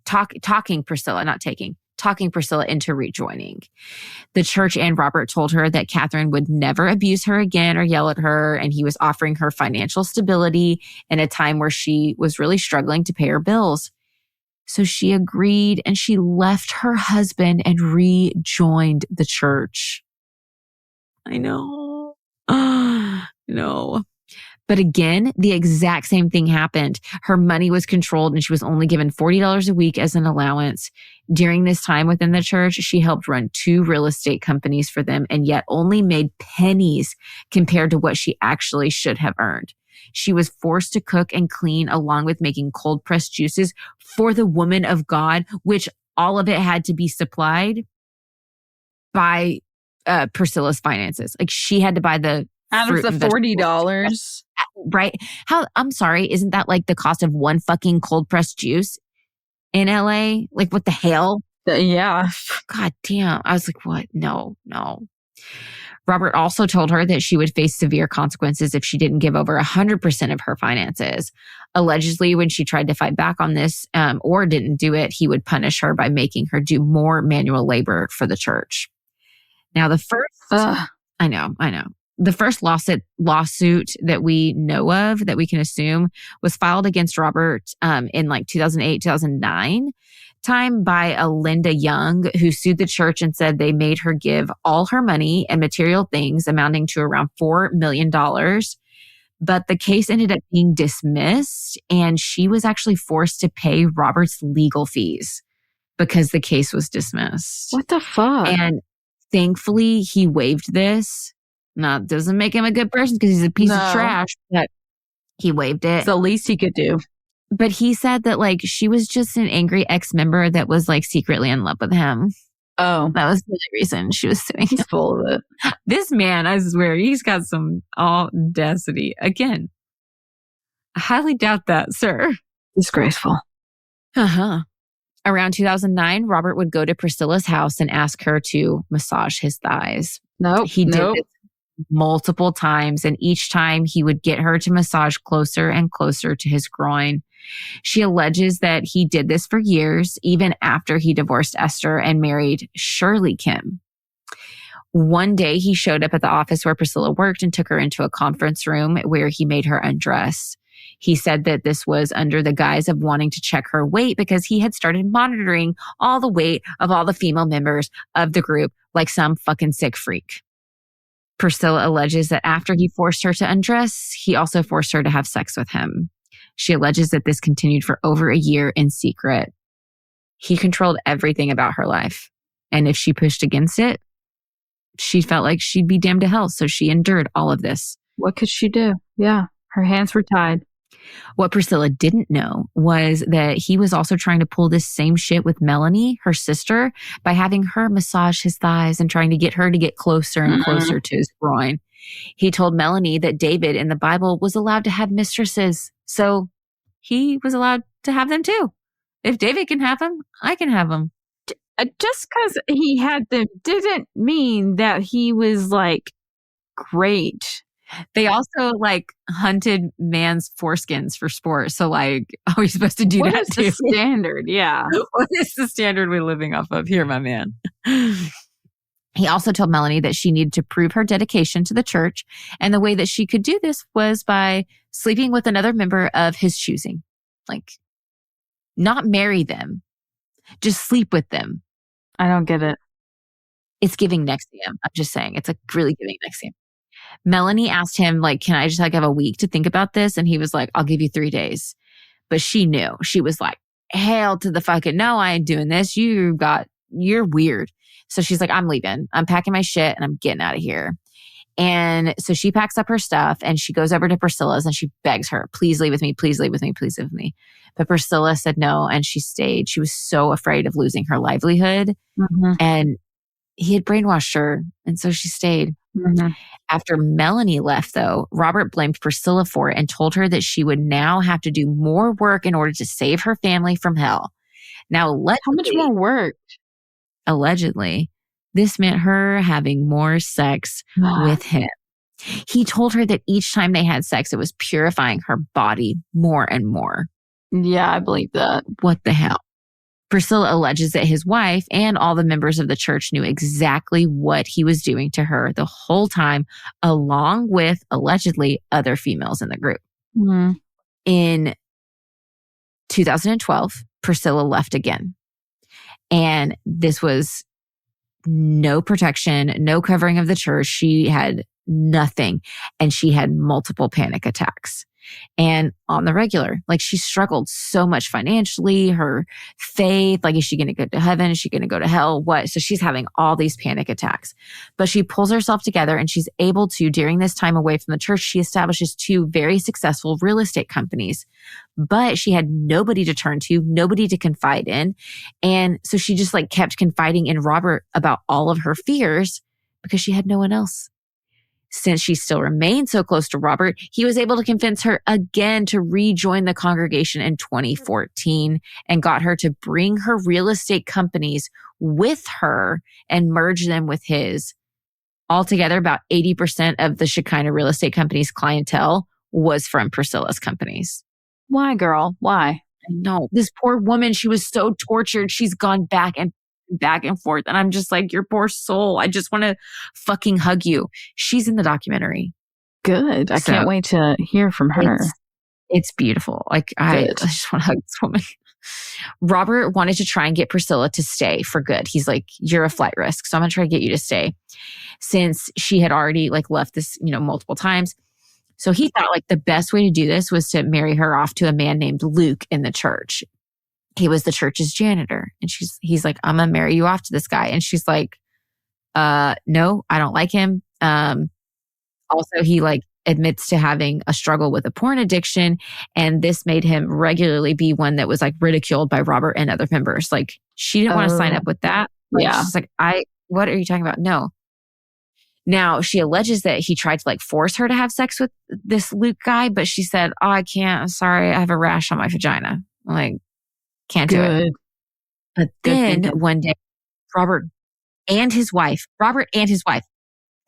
talking Priscilla, not taking, talking Priscilla into rejoining. The church and Robert told her that Catherine would never abuse her again or yell at her, and he was offering her financial stability in a time where she was really struggling to pay her bills. So she agreed, and she left her husband and rejoined the church. I know. No. But again, the exact same thing happened. Her money was controlled and she was only given $40 a week as an allowance. During this time within the church, she helped run 2 real estate companies for them and yet only made pennies compared to what she actually should have earned. She was forced to cook and clean along with making cold pressed juices for the woman of God, which all of it had to be supplied by Priscilla's finances. Like she had to buy the out of the $40. Right. I'm sorry. Isn't that like the cost of one fucking cold pressed juice in LA? Like what the hell? Yeah. God damn. I was like, what? No. Robert also told her that she would face severe consequences if she didn't give over 100% of her finances. Allegedly, when she tried to fight back on this or didn't do it, he would punish her by making her do more manual labor for the church. Now, the first, I know. The first lawsuit that we know of that we can assume was filed against Robert in like 2008, 2009 time by a Linda Young, who sued the church and said they made her give all her money and material things amounting to around $4 million. But the case ended up being dismissed and she was actually forced to pay Robert's legal fees because the case was dismissed. What the fuck? And thankfully he waived this. Now, it doesn't make him a good person because he's a piece of trash, but he waived it. It's the least he could do. But he said that like she was just an angry ex-member that was like secretly in love with him. Oh. That was the only reason she was suing him. He's full of it. This man, I swear, he's got some audacity. Again, I highly doubt that, sir. Disgraceful. Around 2009, Robert would go to Priscilla's house and ask her to massage his thighs. He did this multiple times, and each time he would get her to massage closer and closer to his groin. She alleges that he did this for years, even after he divorced Esther and married Shirley Kim. One day, he showed up at the office where Priscilla worked and took her into a conference room where he made her undress. He said that this was under the guise of wanting to check her weight because he had started monitoring all the weight of all the female members of the group like some fucking sick freak. Priscilla alleges that after he forced her to undress, he also forced her to have sex with him. She alleges that this continued for over a year in secret. He controlled everything about her life. And if she pushed against it, she felt like she'd be damned to hell. So she endured all of this. What could she do? Yeah, her hands were tied. What Priscilla didn't know was that he was also trying to pull this same shit with Melanie, her sister, by having her massage his thighs and trying to get her to get closer and closer to his groin. He told Melanie that David in the Bible was allowed to have mistresses, so he was allowed to have them too. If David can have them, I can have them. Just because he had them didn't mean that he was like great. They also like hunted man's foreskins for sport. So like, are we supposed to do what that is too? The standard? Yeah. What is the standard we're living off of here, my man? He also told Melanie that she needed to prove her dedication to the church. And the way that she could do this was by sleeping with another member of his choosing. Like, not marry them, just sleep with them. I don't get it. It's giving NXIVM. I'm just saying, it's like really giving NXIVM. Melanie asked him, like, can I just like have a week to think about this? And he was like, I'll give you 3 days. But she knew. She was like, hell to the fucking no, I ain't doing this. You're weird. So she's like, I'm leaving. I'm packing my shit and I'm getting out of here. And so she packs up her stuff and she goes over to Priscilla's and she begs her, please leave with me, please leave with me, please leave with me. But Priscilla said no and she stayed. She was so afraid of losing her livelihood. And he had brainwashed her. And so she stayed. After Melanie left, though, Robert blamed Priscilla for it and told her that she would now have to do more work in order to save her family from hell. Now, how much more work? Allegedly, this meant her having more sex with him. He told her that each time they had sex, it was purifying her body more and more. Yeah, I believe that. What the hell? Priscilla alleges that his wife and all the members of the church knew exactly what he was doing to her the whole time, along with allegedly other females in the group. Mm. In 2012, Priscilla left again. And this was no protection, no covering of the church. She had nothing. And she had multiple panic attacks. And on the regular, like she struggled so much financially, her faith, like, is she going to go to heaven? Is she going to go to hell? What? So she's having all these panic attacks, but she pulls herself together and she's able to, during this time away from the church, she establishes 2 very successful real estate companies, but she had nobody to turn to, nobody to confide in. And so she just like kept confiding in Robert about all of her fears because she had no one else. Since she still remained so close to Robert, he was able to convince her again to rejoin the congregation in 2014 and got her to bring her real estate companies with her and merge them with his. Altogether, about 80% of the Shekinah real estate company's clientele was from Priscilla's companies. Why, girl? Why? I know. This poor woman, she was so tortured. She's gone back and forth. And I'm just like, your poor soul. I just want to fucking hug you. She's in the documentary. Good. I can't wait to hear from her. It's beautiful. Like, I just want to hug this woman. Robert wanted to try and get Priscilla to stay for good. He's like, you're a flight risk, so I'm going to try to get you to stay. Since she had already like left this, multiple times. So he thought like the best way to do this was to marry her off to a man named Luke in the church. He was the church's janitor. And he's like, I'm going to marry you off to this guy. And she's like, no, I don't like him. Also, he like admits to having a struggle with a porn addiction. And this made him regularly be one that was like ridiculed by Robert and other members. Like she didn't want to sign up with that. Like, she's like, what are you talking about? No. Now, she alleges that he tried to like force her to have sex with this Luke guy, but she said, oh, I can't. I'm sorry. I have a rash on my vagina. I'm like, can't do it. But then one day, Robert and his wife,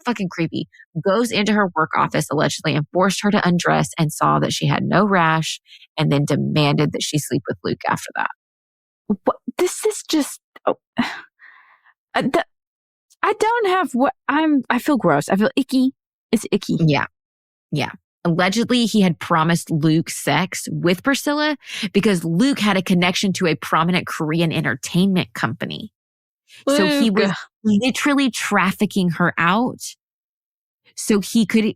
fucking creepy, goes into her work office allegedly and forced her to undress and saw that she had no rash and then demanded that she sleep with Luke after that. What? This is just... I don't have I feel gross. I feel icky. It's icky. Yeah. Yeah. Allegedly, he had promised Luke sex with Priscilla because Luke had a connection to a prominent Korean entertainment company. Luke. So he was literally trafficking her out so he could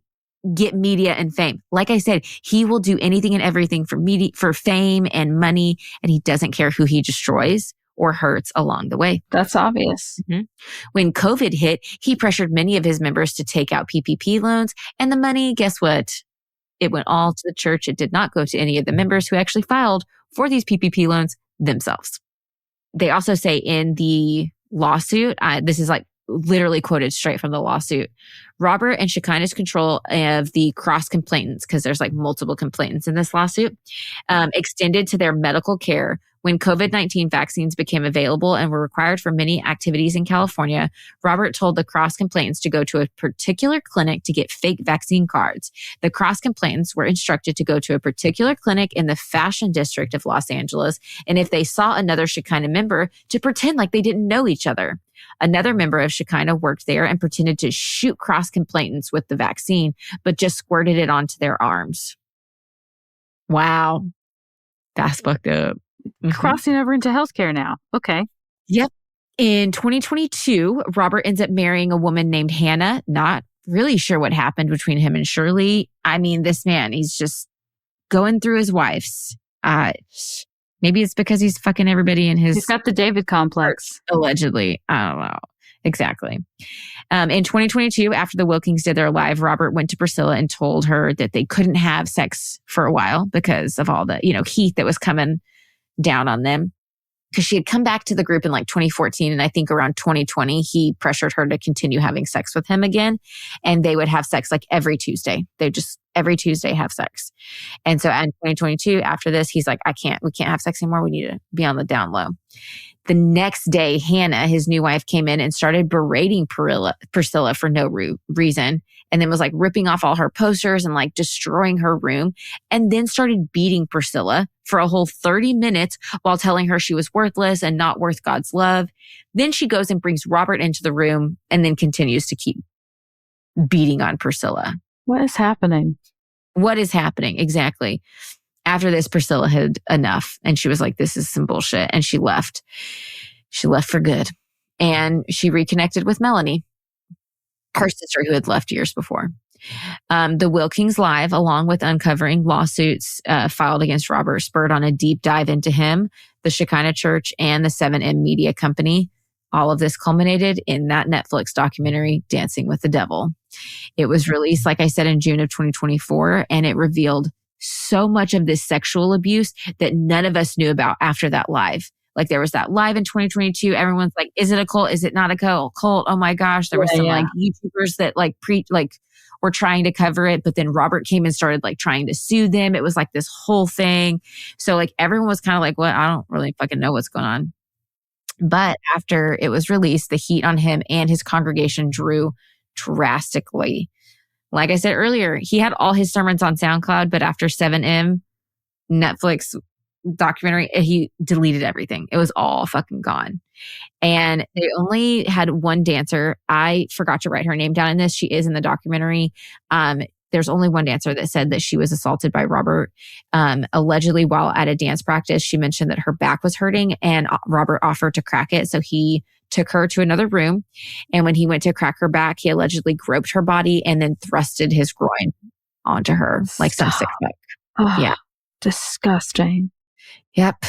get media and fame. Like I said, he will do anything and everything for fame and money, and he doesn't care who he destroys or hurts along the way. That's obvious. Mm-hmm. When COVID hit, he pressured many of his members to take out PPP loans, and the money, guess what? It went all to the church. It did not go to any of the members who actually filed for these PPP loans themselves. They also say in the lawsuit, this is like literally quoted straight from the lawsuit, Robert and Shekinah's control of the cross complainants, because there's like multiple complainants in this lawsuit, extended to their medical care. When COVID-19 vaccines became available and were required for many activities in California, Robert told the cross complainants to go to a particular clinic to get fake vaccine cards. The cross complainants were instructed to go to a particular clinic in the Fashion District of Los Angeles, and if they saw another Shekinah member, to pretend like they didn't know each other. Another member of Shekinah worked there and pretended to shoot cross complainants with the vaccine, but just squirted it onto their arms. Wow. That's fucked up. Mm-hmm. Crossing over into healthcare now. Okay. Yep. In 2022, Robert ends up marrying a woman named Hannah. Not really sure what happened between him and Shirley. I mean, this man, he's just going through his wives. Maybe it's because he's fucking everybody in his... He's got the David complex. Allegedly. I don't know. Exactly. In 2022, after the Wilkings did their live, Robert went to Priscilla and told her that they couldn't have sex for a while because of all the, heat that was coming down on them, because she had come back to the group in like 2014, and I think around 2020 he pressured her to continue having sex with him again, and they would have sex like every Tuesday. They just every Tuesday have sex. And so in 2022, after this, he's like, we can't have sex anymore. We need to be on the down low. The next day, Hannah, his new wife, came in and started berating Priscilla for no reason. And then was like ripping off all her posters and like destroying her room. And then started beating Priscilla for a whole 30 minutes while telling her she was worthless and not worth God's love. Then she goes and brings Robert into the room and then continues to keep beating on Priscilla. What is happening? What is happening? Exactly. After this, Priscilla had enough and she was like, this is some bullshit. And she left. She left for good. And she reconnected with Melanie, her sister who had left years before. The Wilkins Live, along with uncovering lawsuits filed against Robert, spurred on a deep dive into him, the Shekinah Church, and the 7M Media Company. All of this culminated in that Netflix documentary, Dancing with the Devil. It was released, like I said, in June of 2024, and it revealed so much of this sexual abuse that none of us knew about after that live. Like there was that live in 2022. Everyone's like, is it a cult? Is it not a cult? Oh my gosh. There was some like YouTubers that like were trying to cover it, but then Robert came and started like trying to sue them. It was like this whole thing. So like everyone was kind of like, well, I don't really fucking know what's going on. But after it was released, the heat on him and his congregation drew drastically. Like I said earlier, he had all his sermons on SoundCloud, but after 7M Netflix documentary, he deleted everything. It was all fucking gone. And they only had one dancer. I forgot to write her name down in this. She is in the documentary. There's only one dancer that said that she was assaulted by Robert. Allegedly, while at a dance practice, she mentioned that her back was hurting and Robert offered to crack it. So he took her to another room. And when he went to crack her back, he allegedly groped her body and then thrusted his groin onto her like some sick fuck. Oh, yeah. Disgusting. Yep.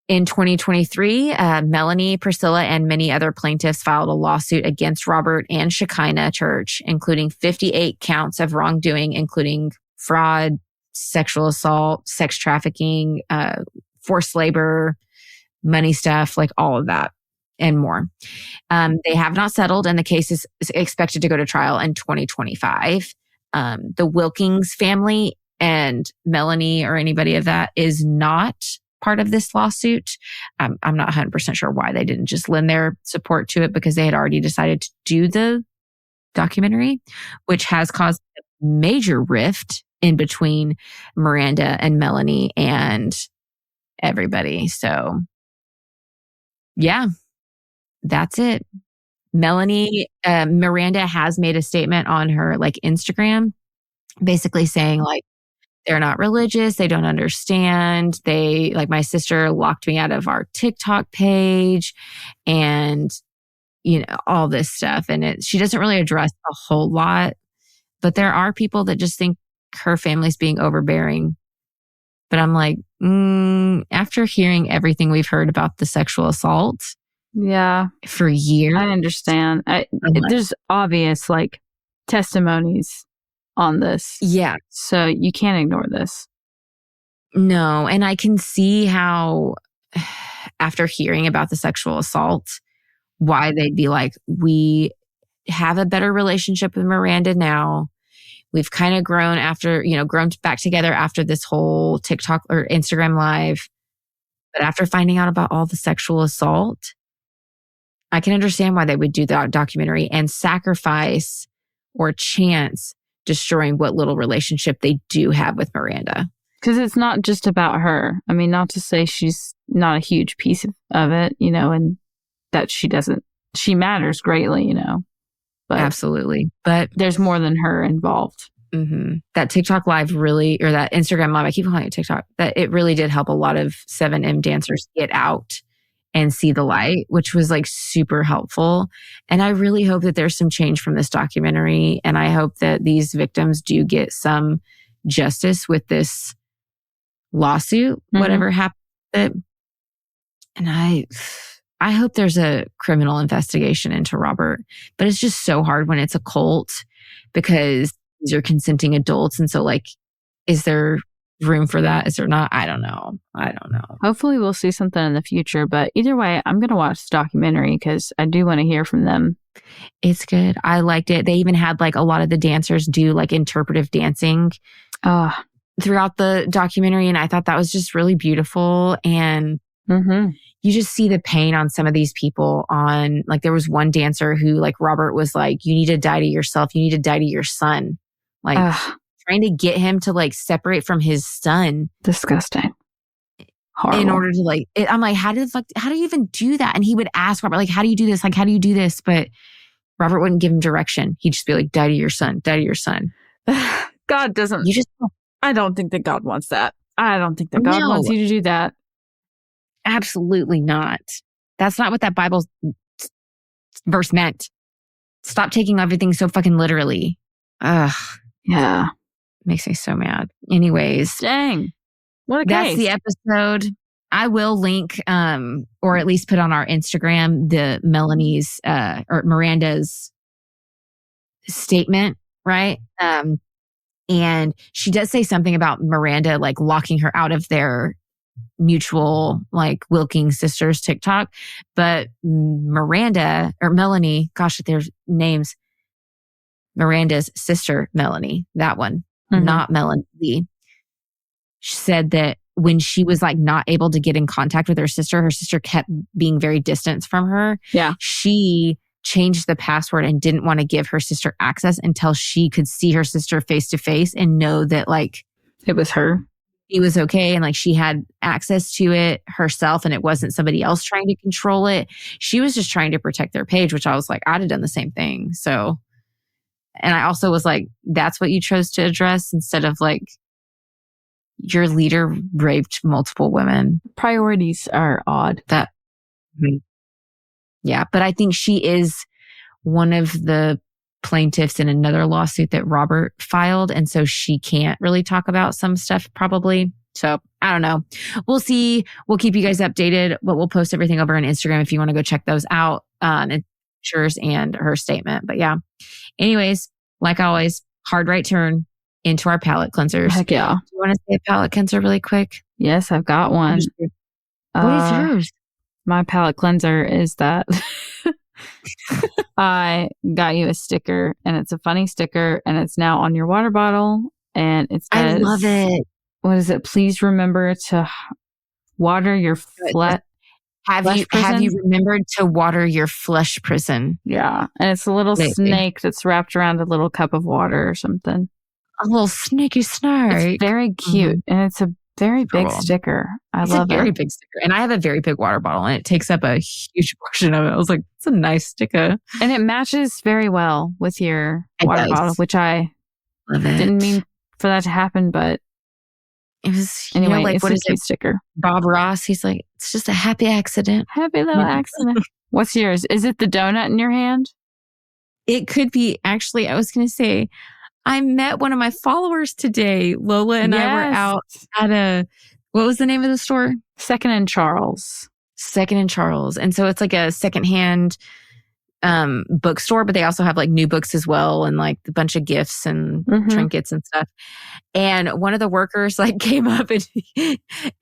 In 2023, Melanie, Priscilla, and many other plaintiffs filed a lawsuit against Robert and Shekinah Church, including 58 counts of wrongdoing, including fraud, sexual assault, sex trafficking, forced labor, money stuff, like all of that and more. They have not settled, and the case is expected to go to trial in 2025. The Wilkins family and Melanie or anybody of that is not part of this lawsuit. I'm not 100% sure why they didn't just lend their support to it, because they had already decided to do the documentary, which has caused a major rift in between Miranda and Melanie and everybody. So yeah, that's it. Miranda has made a statement on her like Instagram, basically saying like, they're not religious. They don't understand. They, like, my sister locked me out of our TikTok page and, you know, all this stuff. And she doesn't really address a whole lot, but there are people that just think her family's being overbearing. But I'm like, after hearing everything we've heard about the sexual assault. Yeah. For years. I understand. There's obvious like testimonies on this. Yeah. So you can't ignore this. No. And I can see how after hearing about the sexual assault, why they'd be like, we have a better relationship with Miranda now. We've kind of grown back together after this whole TikTok or Instagram live. But after finding out about all the sexual assault, I can understand why they would do that documentary and sacrifice or chance destroying what little relationship they do have with Miranda. Because it's not just about her. I mean, not to say she's not a huge piece of it, you know, and that she matters greatly, you know. But absolutely. But there's more than her involved. Mm-hmm. That TikTok live really, or that Instagram live, I keep calling it TikTok, that it really did help a lot of 7M dancers get out and see the light, which was like super helpful. And I really hope that there's some change from this documentary. And I hope that these victims do get some justice with this lawsuit, whatever happened with it. And I hope there's a criminal investigation into Robert. But it's just so hard when it's a cult, because these are consenting adults. And so like, is there room for that? Is there not? I don't know. Hopefully we'll see something in the future, but either way, I'm going to watch the documentary because I do want to hear from them. It's good. I liked it. They even had like a lot of the dancers do like interpretive dancing throughout the documentary. And I thought that was just really beautiful. And Mm-hmm. You just see the pain on some of these people on, like, there was one dancer who, like, Robert was like, you need to die to yourself. You need to die to your son. Like, trying to get him to, like, separate from his son. Disgusting. Horrible. In order to, like, I'm like, how do you even do that? And he would ask Robert, like, how do you do this? Like, how do you do this? But Robert wouldn't give him direction. He'd just be like, die to your son, die to your son. God doesn't. I don't think that God wants that. I don't think that God wants you to do that. Absolutely not. That's not what that Bible verse meant. Stop taking everything so fucking literally. Ugh. Yeah. Makes me so mad. Anyways. Dang. What a That's case. the episode. I will link, or at least put on our Instagram, the Melanie's, or Miranda's statement, right? And she does say something about Miranda, like, locking her out of their mutual, like, Wilking sisters TikTok. But Miranda, or Melanie, gosh, their names, Miranda's sister, Melanie, that one, not Melanie. She said that when she was, like, not able to get in contact with her sister kept being very distant from her. Yeah. She changed the password and didn't want to give her sister access until she could see her sister face to face and know that, like, it was her. It was okay. And, like, she had access to it herself and it wasn't somebody else trying to control it. She was just trying to protect their page, which I was like, I'd have done the same thing. So, and I also was like, that's what you chose to address instead of, like, your leader raped multiple women. Priorities are odd. Yeah, but I think she is one of the plaintiffs in another lawsuit that Robert filed. And so she can't really talk about some stuff probably. So I don't know. We'll see. We'll keep you guys updated, but we'll post everything over on Instagram if you want to go check those out. And pictures and her statement. But yeah. Anyways, like always, hard right turn into our palate cleansers. Heck yeah. Do you want to say a palate cleanser really quick? Yes, I've got one. What is yours? My palate cleanser is that I got you a sticker, and it's a funny sticker, and it's now on your water bottle, and it says, I love it. What is it? Please remember to water your flesh. Have you remembered to water your flesh prison? Yeah, and it's a little snake that's wrapped around a little cup of water or something. A little snaky snake. It's very cute, and it's a very big sticker. I love it. It's a very big sticker. And I have a very big water bottle, and it takes up a huge portion of it. I was like, it's a nice sticker. And it matches very well with your water bottle, which I didn't mean for that to happen, but it was, anyway, like, it's what a is cute it? sticker. Bob Ross, he's like, it's just a happy accident. Happy little accident. What's yours? Is it the donut in your hand? It could be. Actually, I was going to say, I met one of my followers today. Lola and I were out at what was the name of the store? Second and Charles. Second and Charles. And so it's like a secondhand bookstore, but they also have, like, new books as well, and, like, a bunch of gifts and trinkets and stuff. And one of the workers, like, came up and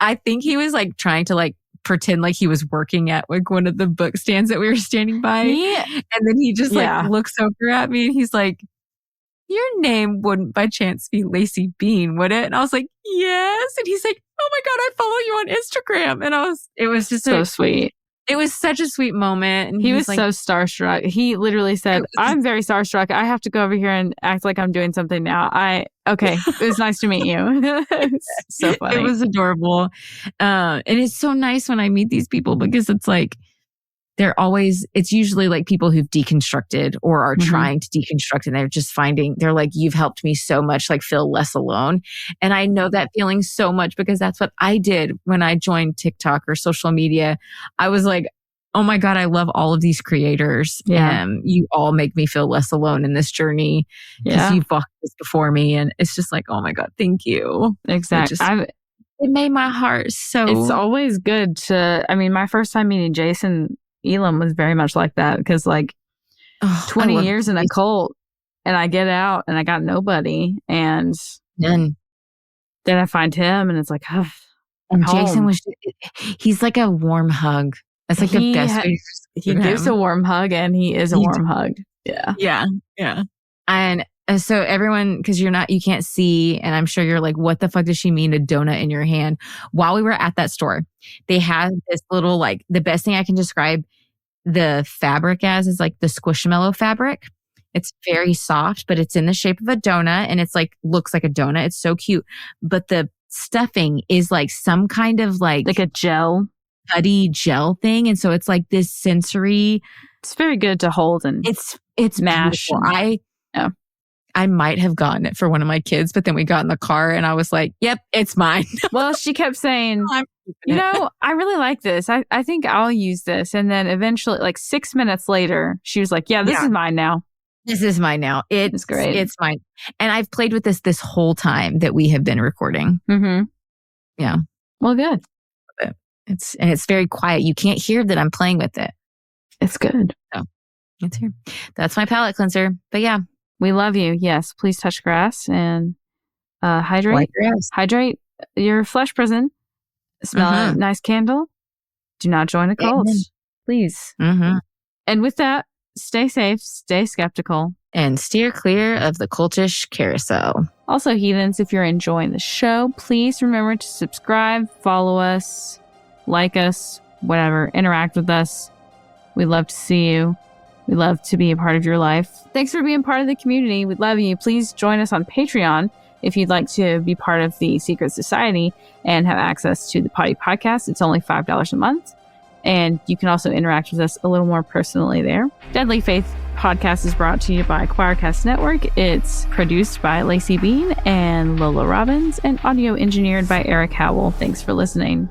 I think he was, like, trying to, like, pretend like he was working at, like, one of the book stands that we were standing by. Yeah. And then he just like looks over at me and he's like, your name wouldn't by chance be Laci Bean, would it? And I was like, yes. And he's like, oh my God, I follow you on Instagram. And it was just so sweet. It was such a sweet moment. And he was like, so starstruck. He literally said, I'm very starstruck. I have to go over here and act like I'm doing something now. Okay. It was nice to meet you. It's so funny. It was adorable. And it's so nice when I meet these people because it's like, it's usually like people who've deconstructed or are trying to deconstruct, and they're like, you've helped me so much, like, feel less alone. And I know that feeling so much because that's what I did when I joined TikTok or social media. I was like, oh my God, I love all of these creators. Yeah. You all make me feel less alone in this journey because you've walked this before me. And it's just like, oh my God, thank you. Exactly. It made my heart so... It's always good to... I mean, my first time meeting Jason Elam was very much like that because, like, 20 years in a cult, and I get out and I got nobody, and then I find him, and it's like, and Jason he's like a warm hug. That's like the best way. He gives a warm hug, and he is a warm hug. Yeah. And So everyone, because you can't see, and I'm sure you're like, what the fuck does she mean, a donut in your hand? While we were at that store, they had this little, like, the best thing I can describe the fabric as is like the Squishmallow fabric. It's very soft, but it's in the shape of a donut, and it's like, looks like a donut. It's so cute. But the stuffing is like some kind of like a gel, putty gel thing. And so it's like this sensory. It's very good to hold, and it's mash. I might have gotten it for one of my kids, but then we got in the car and I was like, yep, it's mine. Well, she kept saying, I really like this. I think I'll use this. And then eventually, like 6 minutes later, she was like, this is mine now. This is mine now. It's great. It's mine. And I've played with this whole time that we have been recording. Mm-hmm. Yeah. Well, good. It's very quiet. You can't hear that I'm playing with it. It's good. So it's here. That's my palate cleanser. But yeah. We love you. Yes. Please touch grass and hydrate. Hydrate your flesh prison. Smell a nice candle. Do not join a cult. Please. Mm-hmm. And with that, stay safe, stay skeptical, and steer clear of the cultish carousel. Also, heathens, if you're enjoying the show, please remember to subscribe, follow us, like us, whatever, interact with us. We'd love to see you. We'd love to be a part of your life. Thanks for being part of the community. We'd love you. Please join us on Patreon if you'd like to be part of the Secret Society and have access to the Potty Podcast. It's only $5 a month. And you can also interact with us a little more personally there. Deadly Faith Podcast is brought to you by Choircast Network. It's produced by Laci Bean and Lola Robbins and audio engineered by Eric Howell. Thanks for listening.